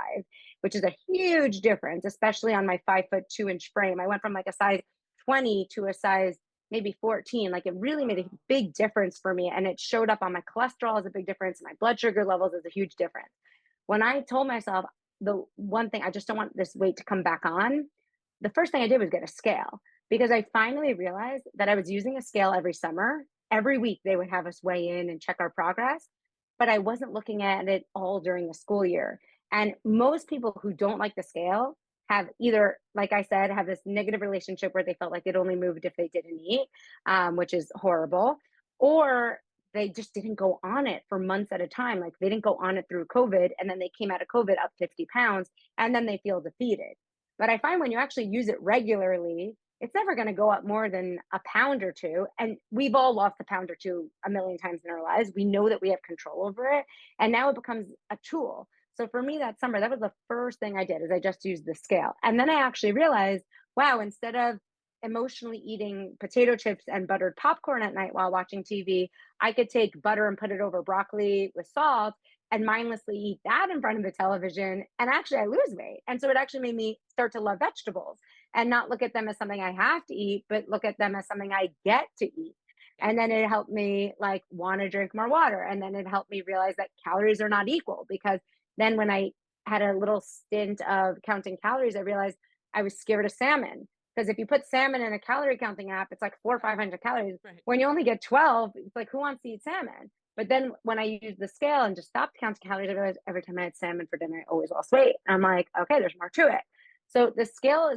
which is a huge difference, especially on my 5'2" frame. I went from like a size 20 to a size maybe 14. Like, it really made a big difference for me. And it showed up on my cholesterol as a big difference. My blood sugar levels is a huge difference. When I told myself the one thing, I just don't want this weight to come back on, the first thing I did was get a scale, because I finally realized that I was using a scale every summer. Every week they would have us weigh in and check our progress, but I wasn't looking at it all during the school year. And most people who don't like the scale have either, like I said, have this negative relationship where they felt like they'd only moved if they didn't eat, which is horrible, or they just didn't go on it for months at a time. Like, they didn't go on it through COVID, and then they came out of COVID up 50 pounds, and then they feel defeated. But I find when you actually use it regularly, it's never going to go up more than a pound or two. And we've all lost a pound or two a million times in our lives. We know that we have control over it. And now it becomes a tool. So for me that summer, that was the first thing I did, is I just used the scale. And then I actually realized, wow, instead of emotionally eating potato chips and buttered popcorn at night while watching TV, I could take butter and put it over broccoli with salt and mindlessly eat that in front of the television. And actually I lose weight. And so it actually made me start to love vegetables and not look at them as something I have to eat, but look at them as something I get to eat. And then it helped me like want to drink more water. And then it helped me realize that calories are not equal, because then when I had a little stint of counting calories, I realized I was scared of salmon. Because if you put salmon in a calorie counting app, it's like 400 or 500 calories. Right. When you only get 12, it's like, who wants to eat salmon? But then when I used the scale and just stopped counting calories, I realized every time I had salmon for dinner, I always lost weight. And I'm like, okay, there's more to it. So the scale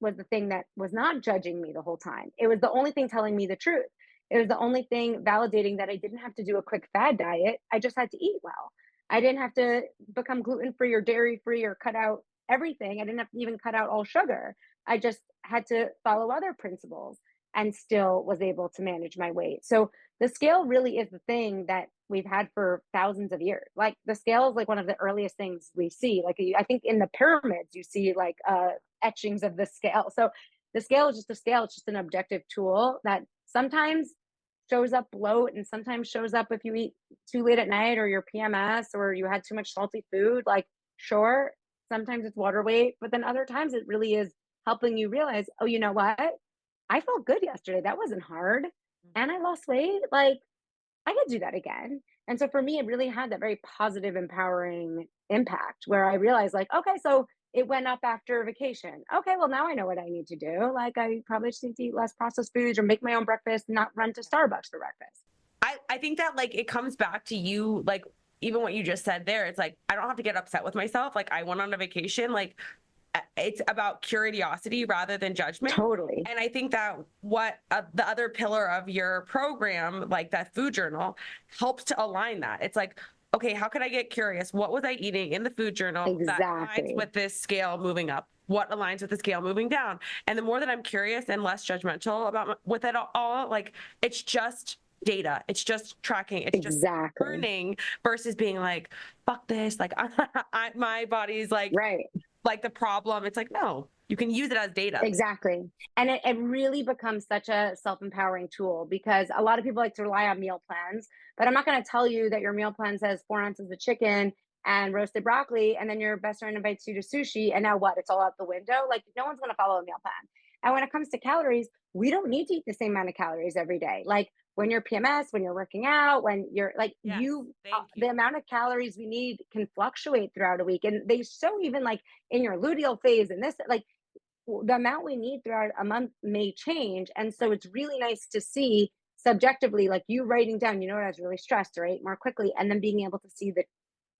was the thing that was not judging me the whole time. It was the only thing telling me the truth. It was the only thing validating that I didn't have to do a quick fad diet. I just had to eat well. I didn't have to become gluten-free or dairy-free or cut out everything. I didn't have to even cut out all sugar. I just had to follow other principles and still was able to manage my weight. So the scale really is the thing that we've had for thousands of years. Like, the scale is like one of the earliest things we see. Like, I think in the pyramids, you see like etchings of the scale. So the scale is just a scale. It's just an objective tool that sometimes shows up bloat, and sometimes shows up if you eat too late at night or your PMS or you had too much salty food. Like, sure, sometimes it's water weight, but then other times it really is helping you realize, oh, you know what? I felt good yesterday. That wasn't hard. And I lost weight. Like, I could do that again. And so for me, it really had that very positive, empowering impact where I realized, like, okay, so it went up after vacation. Okay, well, now I know what I need to do. Like, I probably just need to eat less processed foods or make my own breakfast and not run to Starbucks for breakfast. I think that like it comes back to you, like even what you just said there. It's like, I don't have to get upset with myself. Like, I went on a vacation. Like, it's about curiosity rather than judgment. Totally. And I think that what the other pillar of your program, like that food journal, helps to align that. It's like, okay, how can I get curious? What was I eating in the food journal that Exactly. aligns with this scale moving up? What aligns with the scale moving down? And the more that I'm curious and less judgmental about with it all, like, it's just data. It's just tracking. It's just Exactly. learning versus being like, fuck this. Like, my body's like, Right. like the problem. It's like, no, You can use it as data. Exactly. And it really becomes such a self-empowering tool, because a lot of people like to rely on meal plans, but I'm not going to tell you that your meal plan says 4 ounces of chicken and roasted broccoli, and then your best friend invites you to sushi, and now what? It's all out the window. Like, no one's going to follow a meal plan. And when it comes to calories, we don't need to eat the same amount of calories every day. Like when you're PMS, when you're working out, when you're like, Yes, thank you. the amount of calories we need can fluctuate throughout a week. And they show even like in your luteal phase and this, like, the amount we need throughout a month may change. And so it's really nice to see subjectively, like you writing down, you know what, I was really stressed, right? More quickly. And then being able to see the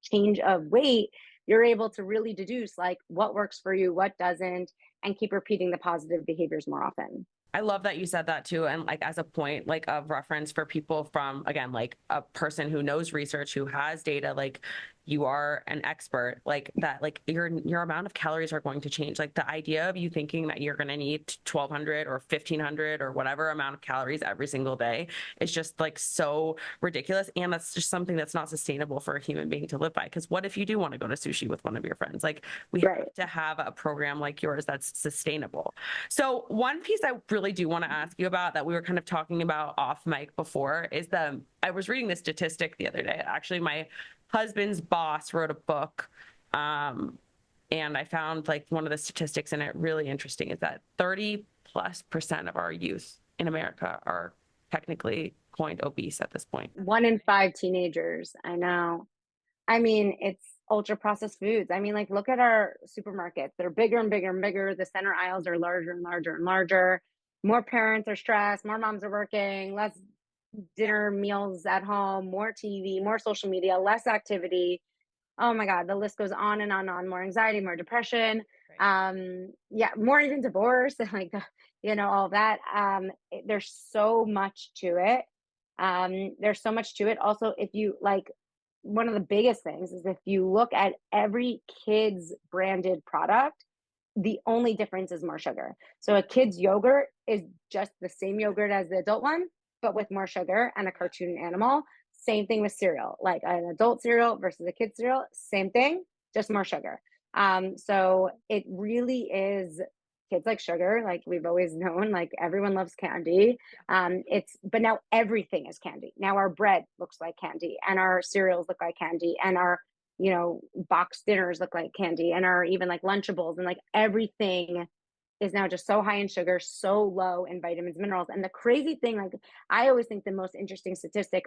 change of weight, you're able to really deduce like what works for you, what doesn't, and keep repeating the positive behaviors more often. I love that you said that too. And like as a point like of reference for people from, again, like a person who knows research, who has data, like you are an expert, like that, like your amount of calories are going to change. Like the idea of you thinking that you're going to need 1,200 or 1,500 or whatever amount of calories every single day is just like so ridiculous. And that's just something that's not sustainable for a human being to live by. Because what if you do want to go to sushi with one of your friends? Like we have to have a program like yours that's sustainable. So one piece I really do want to ask you about that we were kind of talking about off mic before is I was reading this statistic the other day. Actually, my husband's boss wrote a book, and I found like one of the statistics in it really interesting is that 30+% of our youth in America are technically coined obese at this point. 1 in 5 teenagers. I know. I mean, it's ultra processed foods. I mean, like, look at our supermarkets. They're bigger and bigger and bigger. The center aisles are larger and larger and larger. More parents are stressed. More moms are working. Less dinner meals at home. More TV. More social media. Less activity. Oh my God, the list goes on and on and on. More anxiety. More depression. Yeah, more even divorce and like, all that. There's so much to it. There's so much to it. Also, if you like, one of the biggest things is if you look at every kid's branded product, the only difference is more sugar. So a kid's yogurt is just the same yogurt as the adult one, but with more sugar and a cartoon animal. Same thing with cereal, like an adult cereal versus a kid's cereal, same thing, just more sugar. So it really is, kids like sugar, like we've always known, like everyone loves candy. But now everything is candy. Now our bread looks like candy, and our cereals look like candy, and our, boxed dinners look like candy, and our even like Lunchables, and like everything is now just so high in sugar, so low in vitamins, minerals. And the crazy thing, like I always think the most interesting statistic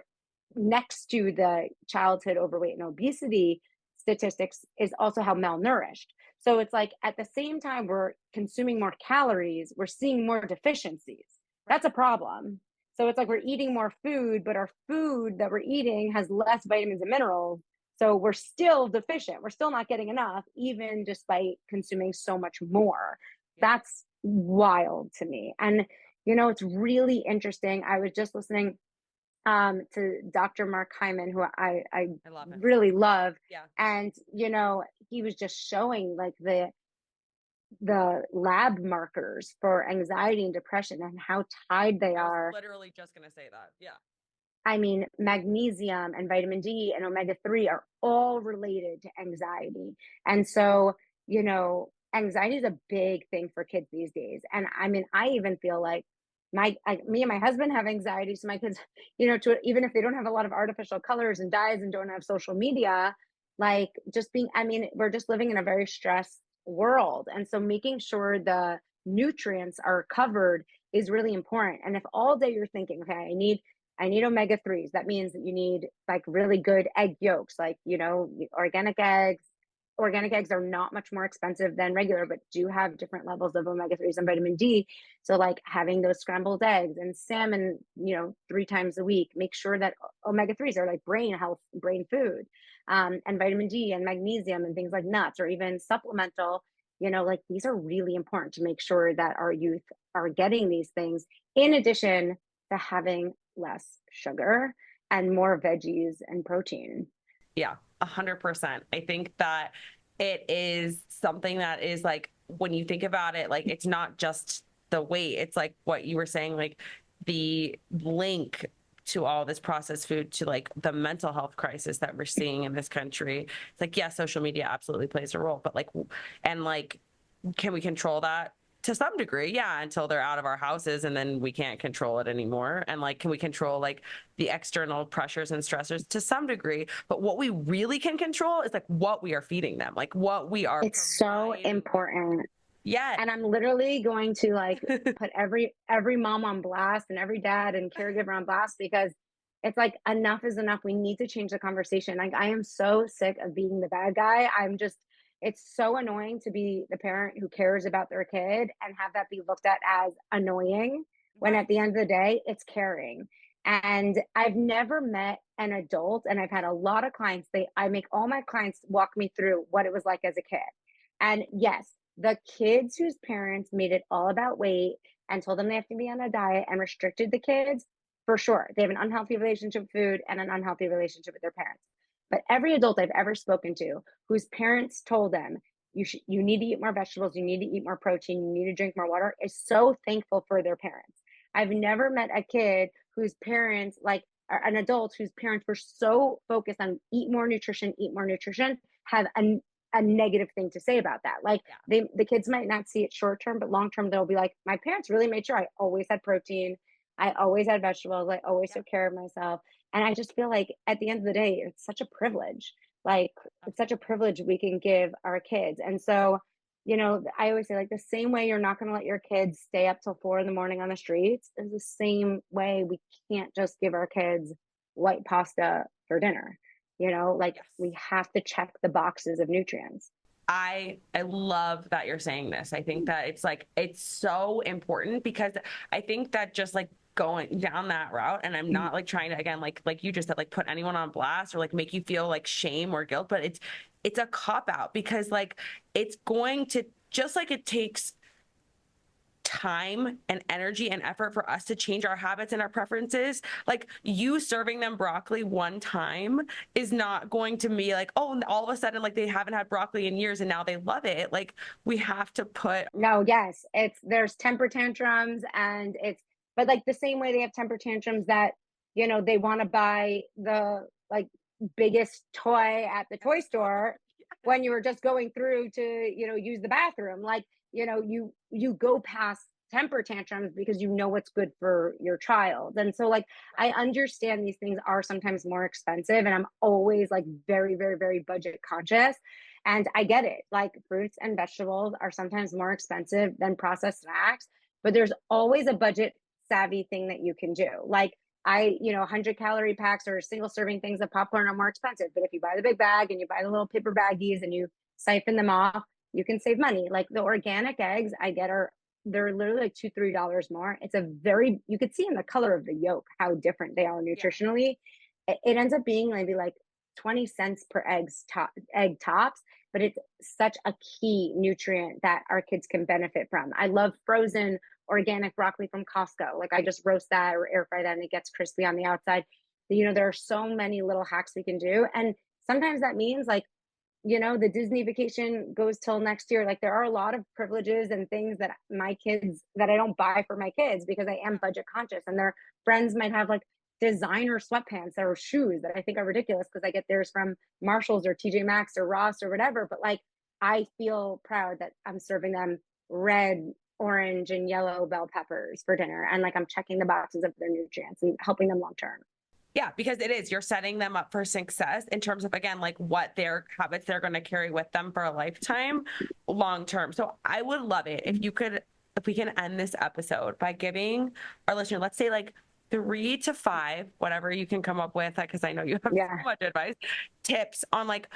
next to the childhood overweight and obesity statistics is also how malnourished. So it's like at the same time we're consuming more calories, we're seeing more deficiencies. That's a problem. So it's like we're eating more food, but our food that we're eating has less vitamins and minerals. So we're still deficient. We're still not getting enough, even despite consuming so much more. That's wild to me. And, it's really interesting. I was just listening to Dr. Mark Hyman, who I love him. really love. Yeah. And, he was just showing like the lab markers for anxiety and depression and how tied they are. Literally just going to say that. Yeah. I mean, magnesium and vitamin D and omega-3 are all related to anxiety. And so, anxiety is a big thing for kids these days. And I mean, I even feel like me and my husband have anxiety. So my kids, even if they don't have a lot of artificial colors and dyes and don't have social media, like we're just living in a very stressed world. And so making sure the nutrients are covered is really important. And if all day you're thinking, okay, I need omega-3s, that means that you need like really good egg yolks, like, organic eggs. Organic eggs are not much more expensive than regular, but do have different levels of omega-3s and vitamin D. So like having those scrambled eggs and salmon, 3 times a week, make sure that omega-3s are like brain health, brain food, and vitamin D and magnesium and things like nuts or even supplemental, like these are really important to make sure that our youth are getting these things in addition to having less sugar and more veggies and protein. Yeah, 100%. I think that it is something that is like, when you think about it, like it's not just the weight, it's like what you were saying, like the link to all this processed food to like the mental health crisis that we're seeing in this country. It's like, yeah, social media absolutely plays a role, but like, and like can we control that? To some degree, yeah, until they're out of our houses and then we can't control it anymore. And like, can we control like the external pressures and stressors? To some degray? But what we really can control is like what we are feeding them, like what we are It's so providing. important. Yeah. And I'm literally going to like put every mom on blast and every dad and caregiver on blast, because it's like enough is enough. We need to change the conversation. Like I am so sick of being the bad guy. It's so annoying to be the parent who cares about their kid and have that be looked at as annoying, when Right. at the end of the day, it's caring. And I've never met an adult, and I've had a lot of clients, I make all my clients walk me through what it was like as a kid. And yes, the kids whose parents made it all about weight and told them they have to be on a diet and restricted the kids, for sure, they have an unhealthy relationship with food and an unhealthy relationship with their parents. But every adult I've ever spoken to whose parents told them, you need to eat more vegetables, you need to eat more protein, you need to drink more water, is so thankful for their parents. I've never met a kid whose parents, like an adult whose parents were so focused on eat more nutrition, have a negative thing to say about that. Like the kids might not see it short term, but long term they'll be like, my parents really made sure I always had protein, I always had vegetables, I always took care of myself. And I just feel like at the end of the day, it's such a privilege. Like it's such a privilege we can give our kids. And so, I always say, like, the same way you're not going to let your kids stay up till 4 a.m. on the streets is the same way we can't just give our kids white pasta for dinner. Like we have to check the boxes of nutrients. I love that you're saying this. I think that it's so important, because I think that just like going down that route, and I'm not like trying to, again, like you just said, like put anyone on blast or like make you feel like shame or guilt, but it's a cop out, because like it's going to, just like it takes time and energy and effort for us to change our habits and our preferences. Like you serving them broccoli one time is not going to be like, oh, all of a sudden, like they haven't had broccoli in years and now they love it. Like we have to put. No, yes, there's temper tantrums, and but like the same way they have temper tantrums that, they want to buy the like biggest toy at the toy store when you were just going through to, use the bathroom. Like, you go past temper tantrums because you know what's good for your child. And so like I understand these things are sometimes more expensive, and I'm always like very, very, very budget conscious. And I get it. Like fruits and vegetables are sometimes more expensive than processed snacks, but there's always a budget savvy thing that you can do. Like 100-calorie packs or single serving things of popcorn are more expensive. But if you buy the big bag and you buy the little paper baggies and you siphon them off, you can save money. Like the organic eggs I get they're literally like $2-3 more. You could see in the color of the yolk how different they are nutritionally. It ends up being maybe like 20 cents per egg tops, but it's such a key nutrient that our kids can benefit from. I love frozen organic broccoli from Costco. Like I just roast that or air fry that and it gets crispy on the outside. There are so many little hacks we can do. And sometimes that means like, the Disney vacation goes till next year. Like there are a lot of privileges and things that I don't buy for my kids because I am budget conscious, and their friends might have like designer sweatpants or shoes that I think are ridiculous because I get theirs from Marshalls or TJ Maxx or Ross or whatever. But like, I feel proud that I'm serving them red, orange, and yellow bell peppers for dinner. And like, I'm checking the boxes of their nutrients and helping them long term. Yeah, because you're setting them up for success in terms of, again, like what their habits they're going to carry with them for a lifetime long term. So I would love it if we can end this episode by giving our listener, let's say like 3 to 5, whatever you can come up with, because I know you have so much advice, tips on like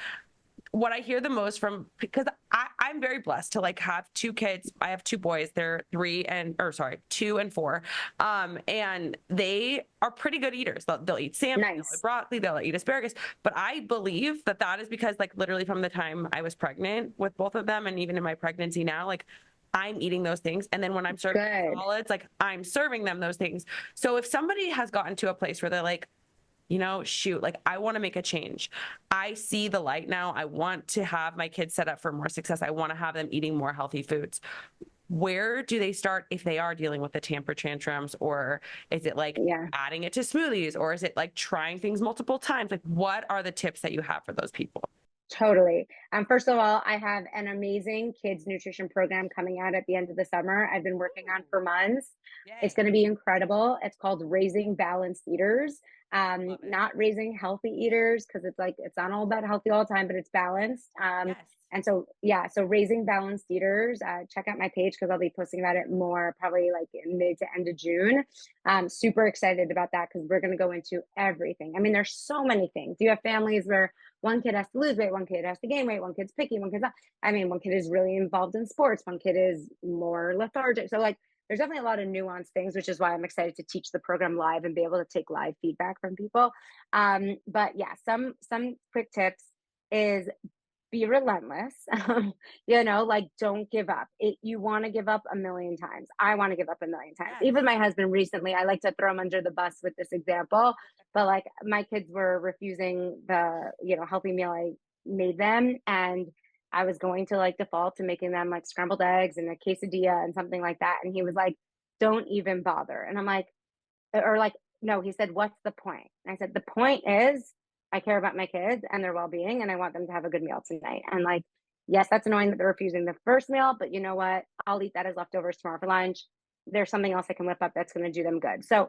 what I hear the most from, because I'm very blessed to like have 2 kids. I have 2 boys. They're 2 and 4. And they are pretty good eaters. They'll eat salmon, they'll eat broccoli, they'll eat asparagus. But I believe that is because like literally from the time I was pregnant with both of them, and even in my pregnancy now, like I'm eating those things. And then when I'm serving solids, like I'm serving them those things. So if somebody has gotten to a place where they're like, shoot, like I want to make a change. I see the light now. I want to have my kids set up for more success. I want to have them eating more healthy foods. Where do they start if they are dealing with the temper tantrums? Or is it like adding it to smoothies? Or is it like trying things multiple times? Like what are the tips that you have for those people? Totally. First of all, I have an amazing kids nutrition program coming out at the end of the summer. I've been working on Ooh, for months. It's yay. going to be incredible. It's called Raising Balanced Eaters. Love it. Not raising healthy eaters because it's like it's not all about healthy all the time, but it's balanced. Yes. And so yeah, so Raising Balanced Eaters. Check out my page because I'll be posting about it more probably like in mid to end of June. Super excited about that because we're going to go into everything. I mean, there's so many things. You have families where one kid has to lose weight, one kid has to gain weight, one kid's picky, one kid's not. I mean, one kid is really involved in sports, one kid is more lethargic. So like there's definitely a lot of nuanced things, which is why I'm excited to teach the program live and be able to take live feedback from people. But yeah, some quick tips is be relentless. Like don't give up. You want to give up a million times. I want to give up a million times. Yes. Even my husband recently, I like to throw him under the bus with this example, but like my kids were refusing the, healthy meal I made them. And I was going to like default to making them like scrambled eggs and a quesadilla and something like that. And he was like, don't even bother. And I'm like, or like, no, he said, what's the point? And I said, the point is I care about my kids and their well-being and I want them to have a good meal tonight. And like, yes, that's annoying that they're refusing the first meal, but you know what? I'll eat that as leftovers tomorrow for lunch. There's something else I can whip up that's going to do them good. So,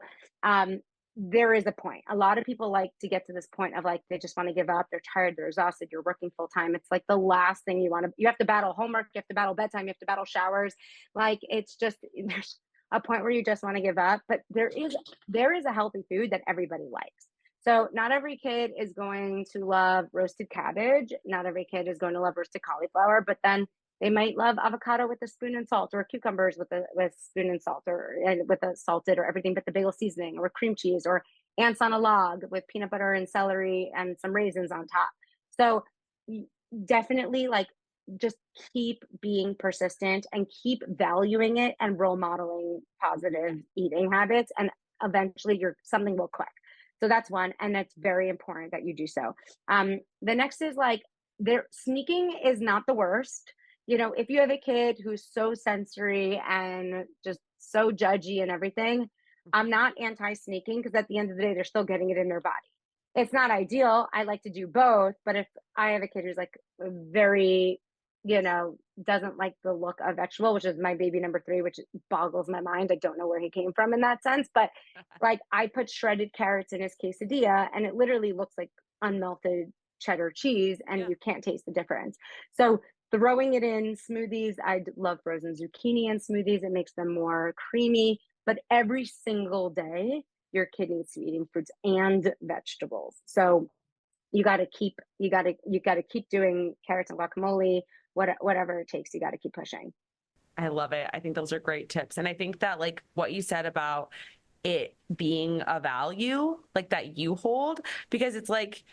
there is a point. A lot of people like to get to this point of like, they just want to give up. They're tired. They're exhausted. You're working full time. It's like the last thing you have to battle homework. You have to battle bedtime. You have to battle showers. Like it's just, there's a point where you just want to give up, but there is a healthy food that everybody likes. So not every kid is going to love roasted cabbage. Not every kid is going to love roasted cauliflower, but then they might love avocado with a spoon and salt, or cucumbers with spoon and salt, or with a salted, or everything but the bagel seasoning, or cream cheese, or ants on a log with peanut butter and celery and some raisins on top. So definitely like just keep being persistent and keep valuing it and role modeling positive eating habits, and eventually something will click. So that's one, and that's very important that you do so. The next is like sneaking is not the worst. If you have a kid who's so sensory and just so judgy and everything, I'm not anti-sneaking because at the end of the day, they're still getting it in their body. It's not ideal. I like to do both, but if I have a kid who's like very, doesn't like the look of vegetable, which is my baby number 3, which boggles my mind. I don't know where he came from in that sense, but like I put shredded carrots in his quesadilla and it literally looks like unmelted cheddar cheese and you can't taste the difference. So throwing it in smoothies, I love frozen zucchini in smoothies. It makes them more creamy, but every single day your kid needs to be eating fruits and vegetables. So you got to keep doing carrots and guacamole, whatever it takes. You got to keep pushing. I love it. I think those are great tips. And I think that like what you said about it being a value like that you hold, because it's like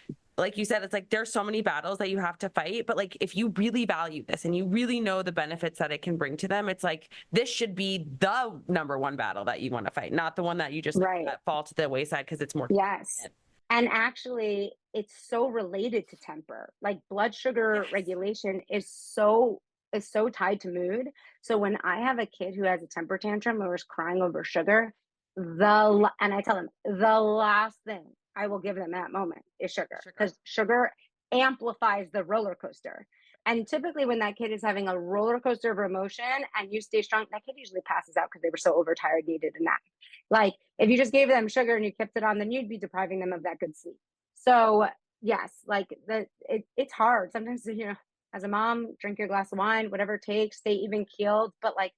you said, it's like there's so many battles that you have to fight, but like if you really value this and you really know the benefits that it can bring to them, it's like this should be the number one battle that you want to fight, not the one that you just right. fall to the wayside because it's more yes. And actually, it's so related to temper. Like blood sugar regulation is so tied to mood. So when I have a kid who has a temper tantrum or is crying over sugar, and I tell them the last thing I will give them at that moment is sugar, because sugar amplifies the roller coaster. And typically when that kid is having a roller coaster of emotion and you stay strong, that kid usually passes out because they were so overtired, needed a nap. Like if you just gave them sugar and you kept it on, then you'd be depriving them of that good sleep. So yes, like it's hard. Sometimes, as a mom, drink your glass of wine, whatever it takes, stay even keeled, but like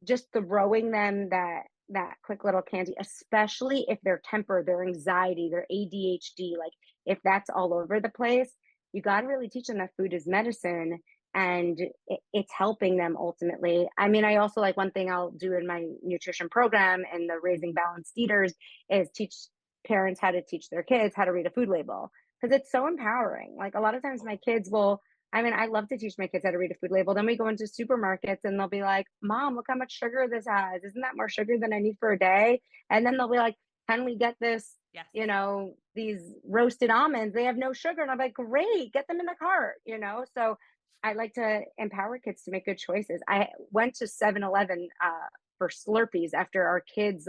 just throwing them that quick little candy, especially if their temper, their anxiety, their ADHD, like if that's all over the place, you got to really teach them that food is medicine and it's helping them ultimately. I mean, I also like one thing I'll do in my nutrition program and the Raising Balanced Eaters is teach parents how to teach their kids how to read a food label, because it's so empowering. Like a lot of times my kids will, I mean, I love to teach my kids how to read a food label. Then we go into supermarkets and they'll be like, Mom, look how much sugar this has. Isn't that more sugar than I need for a day? And then they'll be like, can we get this, these roasted almonds? They have no sugar. And I'm like, great, get them in the cart, So I like to empower kids to make good choices. I went to 7-Eleven for Slurpees after our kids'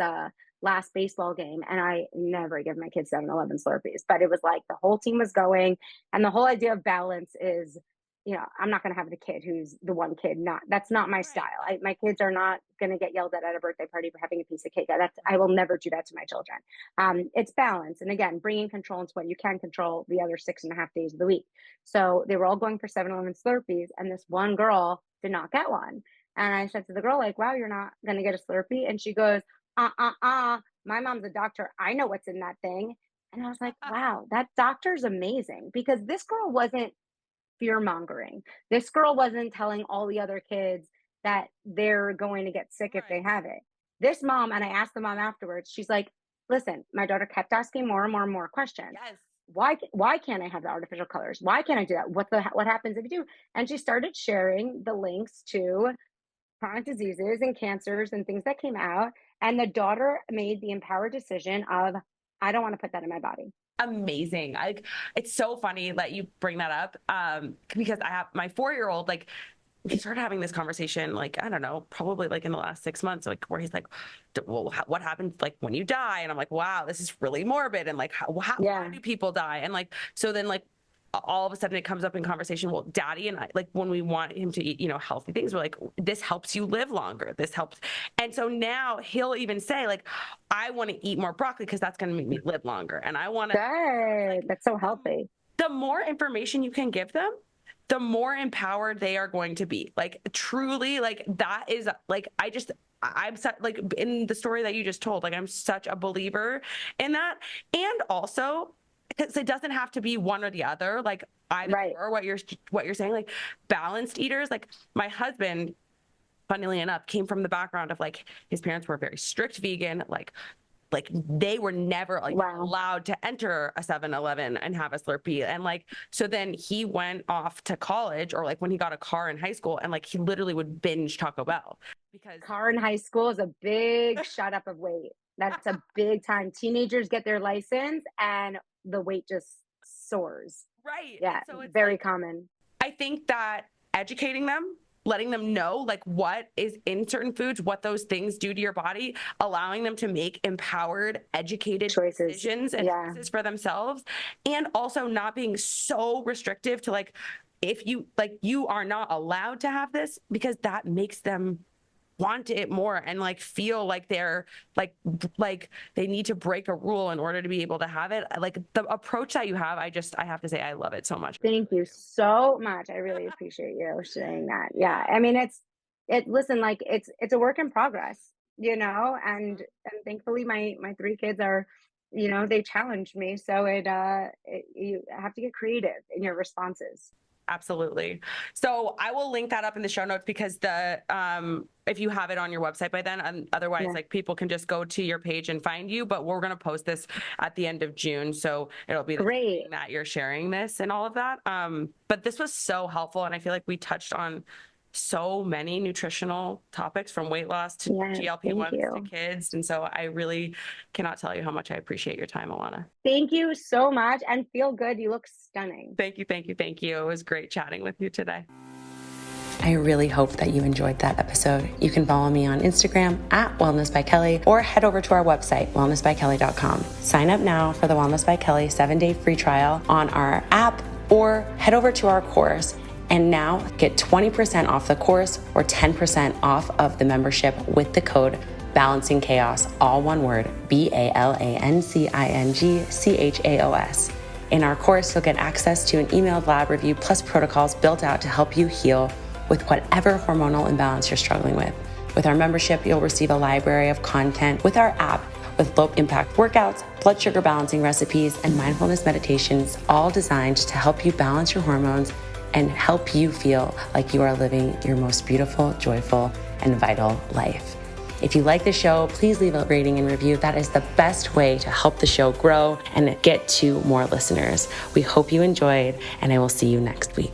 last baseball game, and I never give my kids 7-Eleven Slurpees, but it was like the whole team was going, and the whole idea of balance is, I'm not going to have the kid who's the one kid. That's not my style. My kids are not going to get yelled at a birthday party for having a piece of cake. I will never do that to my children. It's balance. And again, bringing control into what you can control the other 6.5 days of the week. So they were all going for 7-Eleven Slurpees, and this one girl did not get one. And I said to the girl, like, wow, you're not going to get a Slurpee? And she goes, my mom's a doctor. I know what's in that thing. And I was like, wow, that doctor's amazing, because this girl wasn't fear mongering. This girl wasn't telling all the other kids that they're going to get sick if they have it. This mom, and I asked the mom afterwards, she's like, listen, my daughter kept asking more and more and more questions. Yes. Why can't I have the artificial colors? Why can't I do that? What happens if you do? And she started sharing the links to chronic diseases and cancers and things that came out. And the daughter made the empowered decision of, I don't want to put that in my body. Amazing. It's so funny that you bring that up, because I have my 4-year-old, like, we started having this conversation, like, I don't know, probably like in the last 6 months, like, where he's like, well, what happens like when you die? And I'm like, wow, this is really morbid. And like, why do people die? And like, so then like, all of a sudden it comes up in conversation. Well, daddy and I, like, when we want him to eat, healthy things, we're like, this helps you live longer. This helps. And so now he'll even say, like, I want to eat more broccoli because that's going to make me live longer. And I want to. Good. That's so healthy. The more information you can give them, the more empowered they are going to be. Like, truly, like, that is like, I'm like, in the story that you just told, like, I'm such a believer in that. And also, because it doesn't have to be one or the other, like either or, what you're saying, like balanced eaters. Like my husband, funnily enough, came from the background of like his parents were very strict vegan, like they were never allowed to enter a 7-Eleven and have a Slurpee. And like, so then he went off to college, or like when he got a car in high school, and like he literally would binge Taco Bell. Because car in high school is a big shut up of weight. That's a big time. Teenagers get their license and the weight just soars. Right. Yeah. So it's very like, common. I think that educating them, letting them know like what is in certain foods, what those things do to your body, allowing them to make empowered, educated decisions and choices for themselves, and also not being so restrictive to like, if you like, you are not allowed to have this, because that makes them want it more and like feel like they're like they need to break a rule in order to be able to have it. Like the approach that you have, I have to say I love it so much. Thank you so much. I really appreciate you saying that. Yeah. I mean, listen, like it's a work in progress, and thankfully my 3 kids are, they challenged me. So you have to get creative in your responses. Absolutely. So I will link that up in the show notes, because if you have it on your website by then, otherwise like people can just go to your page and find you, but we're going to post this at the end of June. So it'll be great that you're sharing this and all of that. But this was so helpful. And I feel like we touched on so many nutritional topics, from weight loss to GLP-1s to kids. And so I really cannot tell you how much I appreciate your time, Alana. Thank you so much, and feel good. You look stunning. Thank you. Thank you. Thank you. It was great chatting with you today. I really hope that you enjoyed that episode. You can follow me on Instagram at Wellness by Kelley, or head over to our website, wellnessbykelley.com. Sign up now for the Wellness by Kelley 7-day free trial on our app, or head over to our course. And now get 20% off the course, or 10% off of the membership with the code Balancing Chaos, all one word, BALANCINGCHAOS. In our course, you'll get access to an emailed lab review plus protocols built out to help you heal with whatever hormonal imbalance you're struggling with. With our membership, you'll receive a library of content with our app with low impact workouts, blood sugar balancing recipes, and mindfulness meditations, all designed to help you balance your hormones and help you feel like you are living your most beautiful, joyful, and vital life. If you like the show, please leave a rating and review. That is the best way to help the show grow and get to more listeners. We hope you enjoyed, and I will see you next week.